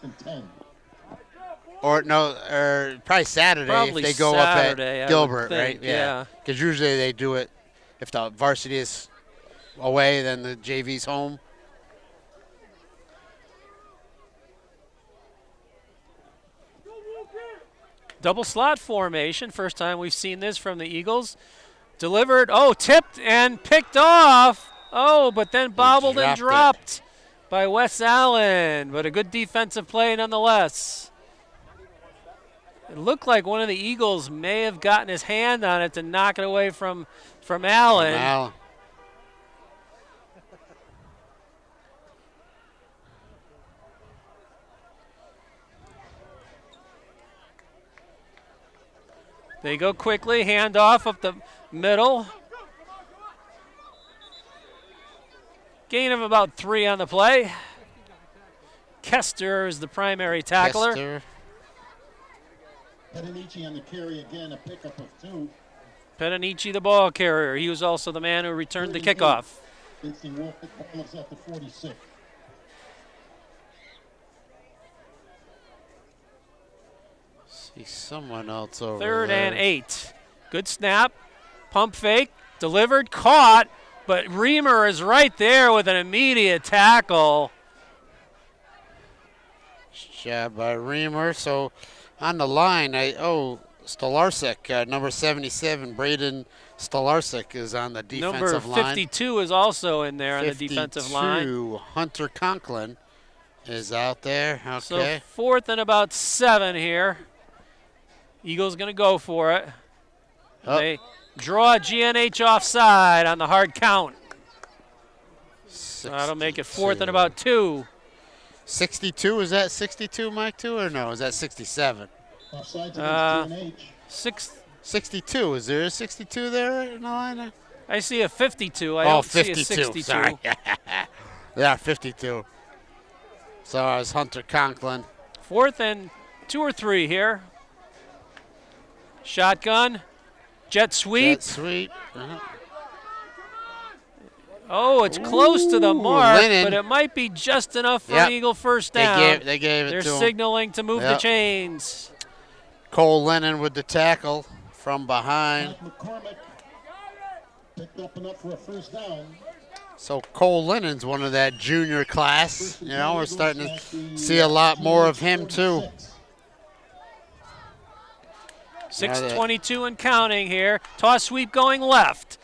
Speaker 2: Or no, or probably Saturday
Speaker 1: probably
Speaker 2: if they go
Speaker 1: Saturday,
Speaker 2: up at Gilbert, right?
Speaker 1: Yeah.
Speaker 2: Because usually they do it if the varsity is away, then the JV's home.
Speaker 1: Double slot formation. First time we've seen this from the Eagles. Delivered, tipped and picked off. But then bobbled and dropped by Wes Allen. But a good defensive play nonetheless. It looked like one of the Eagles may have gotten his hand on it to knock it away from Allen. They go quickly, hand off up the middle. Gain of about 3 on the play. Kester is the primary tackler.
Speaker 2: Kester.
Speaker 3: Patanici on the carry again, a pickup of 2.
Speaker 1: Patanici, the ball carrier. He was also the man who returned the kickoff.
Speaker 3: Vincent Wolcott ball is at the 46.
Speaker 2: See someone else over
Speaker 1: Third
Speaker 2: there.
Speaker 1: and 8. Good snap. Pump fake. Delivered. Caught. But Reamer is right there with an immediate tackle.
Speaker 2: Job by Reamer. So on the line, Stolarsek, number 77, Braden Stolarsek is on the defensive line.
Speaker 1: Number 52 is also in there on the defensive line.
Speaker 2: Hunter Conklin is out there. Okay.
Speaker 1: So 4th and about 7 here. Eagles going to go for it. They draw GNH offside on the hard count. So that'll make it 4th and about 2.
Speaker 2: 62, is that 62, Mike, too, or no? Is that 67?
Speaker 3: Offsides against GNH.
Speaker 2: 62, is there a 62 there in the line?
Speaker 1: I see a 52. I don't
Speaker 2: 52,
Speaker 1: see a 62.
Speaker 2: Sorry. Yeah, 52. So it was Hunter Conklin.
Speaker 1: 4th and 2 or 3 here. Shotgun. Jet sweep.
Speaker 2: Jet sweep.
Speaker 1: It's close to the mark,
Speaker 2: Lennon.
Speaker 1: but it might be just enough for an Eagle first down.
Speaker 2: They gave it
Speaker 1: They're
Speaker 2: to him.
Speaker 1: signaling to move the chains.
Speaker 2: Cole Lennon with the tackle from behind.
Speaker 3: McCormick picked up enough for a first down.
Speaker 2: So Cole Lennon's one of that junior class. You know, we're starting to see a lot more of him too.
Speaker 1: 6:22 and counting here. Toss sweep going left.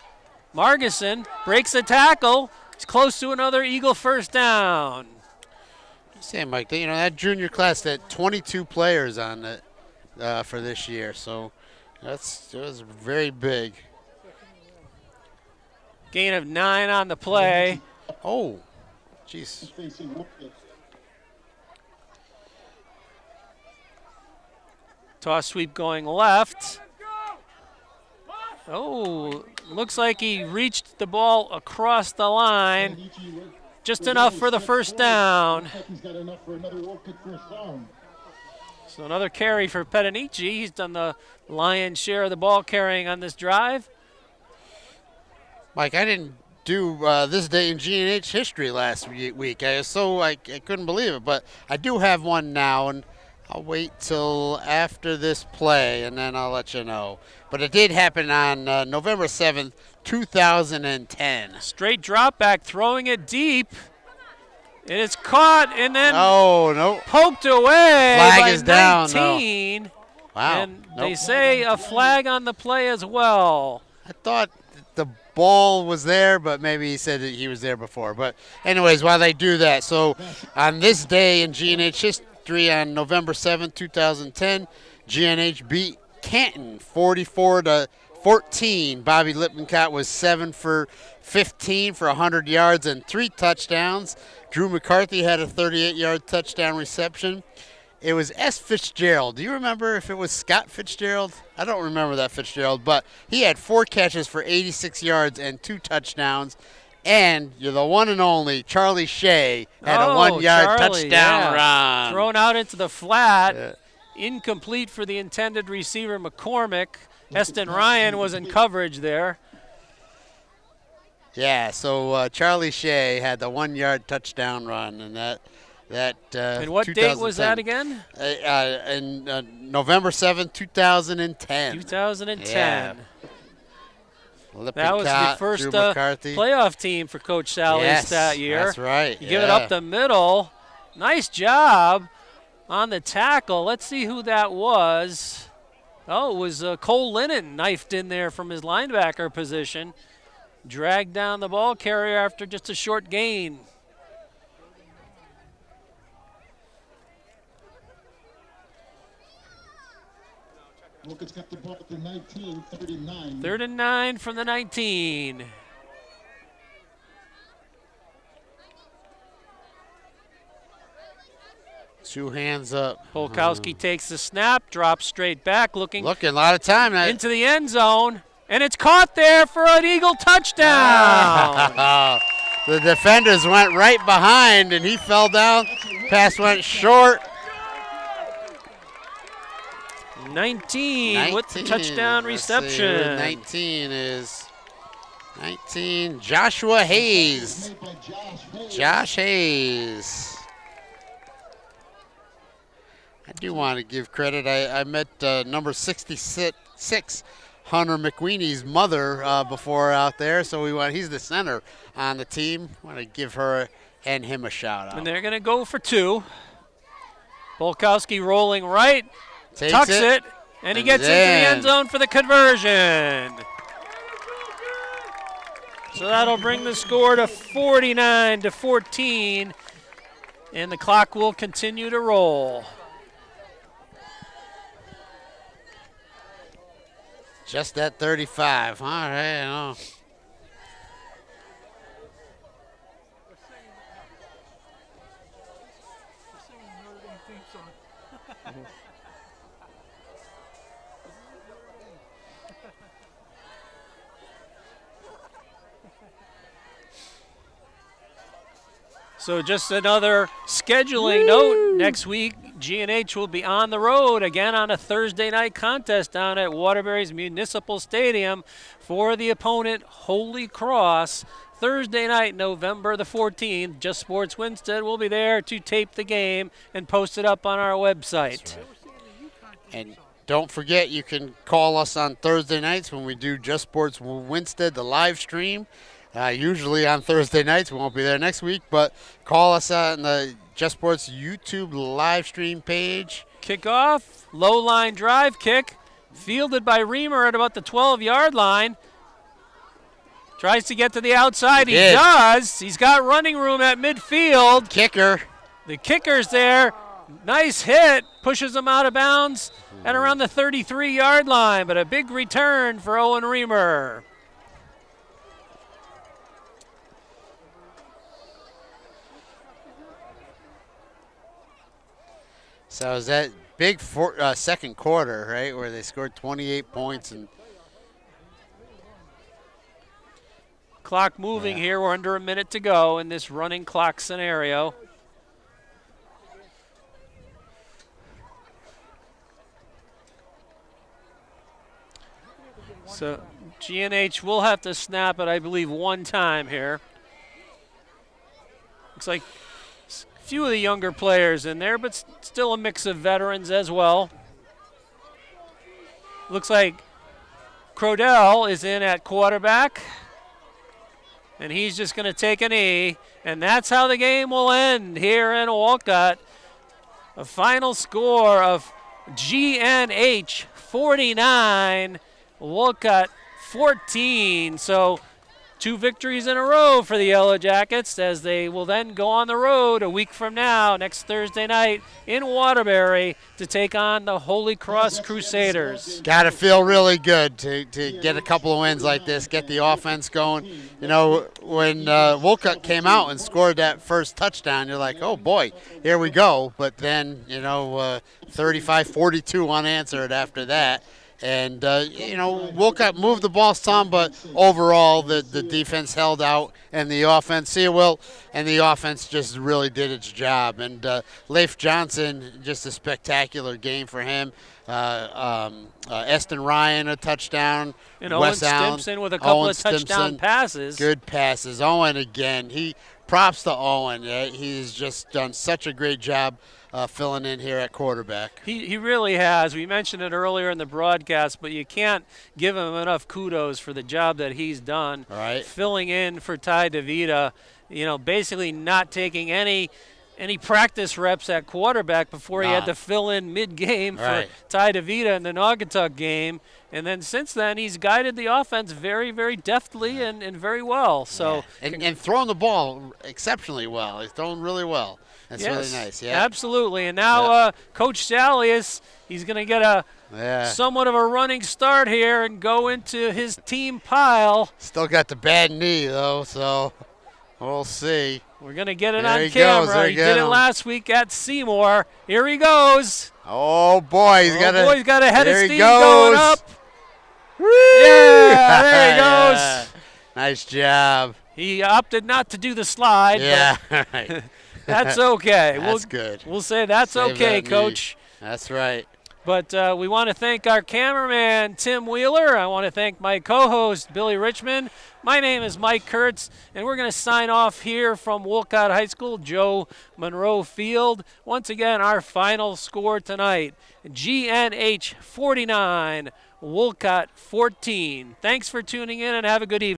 Speaker 1: Margison breaks the tackle. He's close to another Eagle first down.
Speaker 2: Say, Mike, that junior class, that 22 players on it for this year. So it was very big.
Speaker 1: Gain of 9 on the play.
Speaker 2: Oh, jeez.
Speaker 1: Toss sweep going left. Looks like he reached the ball across the line. Just enough for the first down. So another carry for Patanici. He's done the lion's share of the ball carrying on this drive.
Speaker 2: Mike, I didn't do this day in GNH history last week. I couldn't believe it, but I do have one now, and I'll wait till after this play, and then I'll let you know. But it did happen on November 7th, 2010.
Speaker 1: Straight drop back, throwing it deep. And it's caught and then
Speaker 2: No.
Speaker 1: poked away
Speaker 2: Flag
Speaker 1: by
Speaker 2: is down,
Speaker 1: 19.
Speaker 2: Wow.
Speaker 1: And they say a flag on the play as well.
Speaker 2: I thought the ball was there, but maybe he said that he was there before. But anyways, while they do that, so on this day in GNH history on November 7th, 2010, GNH beat Canton 44-14. Bobby Lippincott was 7 for 15 for 100 yards and 3 touchdowns. Drew McCarthy had a 38-yard touchdown reception. It was S. Fitzgerald. Do you remember if it was Scott Fitzgerald? I don't remember that Fitzgerald, but he had 4 catches for 86 yards and 2 touchdowns. And you're the one and only Charlie Shea had a 1-yard touchdown run.
Speaker 1: Thrown out into the flat. Incomplete for the intended receiver, McCormick. Eston Ryan was in coverage there.
Speaker 2: Yeah, so Charlie Shea had the 1-yard touchdown run, and that
Speaker 1: and what date was that again?
Speaker 2: In November 7th, 2010.
Speaker 1: 2010.
Speaker 2: Yeah.
Speaker 1: That was the first playoff team for Coach Sally's that year.
Speaker 2: That's right.
Speaker 1: You give it up the middle. Nice job on the tackle. Let's see who that was. Oh, it was Cole Lennon knifed in there from his linebacker position. Dragged down the ball carrier after just a short gain.
Speaker 3: Wolcott's got the ball at the 19, 39.
Speaker 1: 3rd and 9 from the 19.
Speaker 2: Two hands up.
Speaker 1: Polkowski takes the snap, drops straight back, looking
Speaker 2: a lot of time
Speaker 1: into the end zone, and it's caught there for an Eagle touchdown.
Speaker 2: The defenders went right behind, and he fell down. Pass went short.
Speaker 1: 19 with the touchdown reception.
Speaker 2: 19 is Joshua Hayes. Josh Hayes. I do want to give credit. I met number 66, Hunter McWeeney's mother before out there, so he's the center on the team. I want to give her and him a shout out.
Speaker 1: And they're going to go for 2. Polkowski rolling right. Tucks it, and he gets into the end zone for the conversion. So that'll bring the score to 49-14, and the clock will continue to roll.
Speaker 2: Just at 35. All right.
Speaker 1: So just another scheduling note. Next week, GNH will be on the road again on a Thursday night contest down at Waterbury's Municipal Stadium for the opponent Holy Cross. Thursday night, November the 14th. Just Sports Winstead will be there to tape the game and post it up on our website.
Speaker 2: And don't forget, you can call us on Thursday nights when we do Just Sports Winstead, the live stream. Usually on Thursday nights. We won't be there next week, but call us on the Just Sports YouTube live stream page.
Speaker 1: Kickoff, low line drive kick, fielded by Reamer at about the 12-yard line. Tries to get to the outside. He does. He's got running room at midfield.
Speaker 2: Kicker.
Speaker 1: The kicker's there. Nice hit. Pushes him out of bounds at around the 33-yard line, but a big return for Owen Reamer.
Speaker 2: So it was that big second quarter, right, where they scored 28 points. And
Speaker 1: clock moving here. We're under a minute to go in this running clock scenario. So GNH will have to snap it, I believe, one time here. Looks like a few of the younger players in there, but still a mix of veterans as well. Looks like Crodell is in at quarterback, and he's just going to take a knee, and that's how the game will end here in Wolcott. A final score of GNH 49, Wolcott 14. So 2 victories in a row for the Yellow Jackets as they will then go on the road a week from now, next Thursday night in Waterbury, to take on the Holy Cross Crusaders.
Speaker 2: Got to feel really good to get a couple of wins like this, get the offense going. You know, when Wolcott came out and scored that first touchdown, you're like, oh boy, here we go. But then, 35-42 unanswered after that. And, Wolcott moved the ball some, but overall the defense held out and the offense, the offense just really did its job. And Leif Johnson, just a spectacular game for him. Eston Ryan, a touchdown.
Speaker 1: And Owen Stimson with a couple of touchdown passes.
Speaker 2: Good passes. Owen again. Props to Owen. He's just done such a great job filling in here at quarterback.
Speaker 1: He really has. We mentioned it earlier in the broadcast, but you can't give him enough kudos for the job that he's done.
Speaker 2: All right.
Speaker 1: Filling in for Ty DeVita, basically not taking any practice reps at quarterback before he had to fill in mid-game for Ty DeVita in the Naugatuck game. And then since then, he's guided the offense very, very deftly and very well. So
Speaker 2: and throwing the ball exceptionally well. He's throwing really well. That's really nice. Yeah,
Speaker 1: absolutely. And now Coach Salius, he's going to get a somewhat of a running start here and go into his team pile.
Speaker 2: Still got the bad knee, though, so we'll see.
Speaker 1: We're going to get it on camera. He did it last week at Seymour. Here he goes.
Speaker 2: Oh, boy. He's got
Speaker 1: a head of steam going up.
Speaker 2: Woo!
Speaker 1: Yeah, there he goes.
Speaker 2: Nice job.
Speaker 1: He opted not to do the slide.
Speaker 2: Yeah, right.
Speaker 1: That's okay.
Speaker 2: That's good.
Speaker 1: We'll say that's okay, Coach.
Speaker 2: That's right.
Speaker 1: But we want to thank our cameraman, Tim Wheeler. I want to thank my co-host, Billy Richmond. My name is Mike Kurtz, and we're going to sign off here from Wolcott High School, Joe Monroe Field. Once again, our final score tonight, GNH 49, Wolcott 14. Thanks for tuning in, and have a good evening.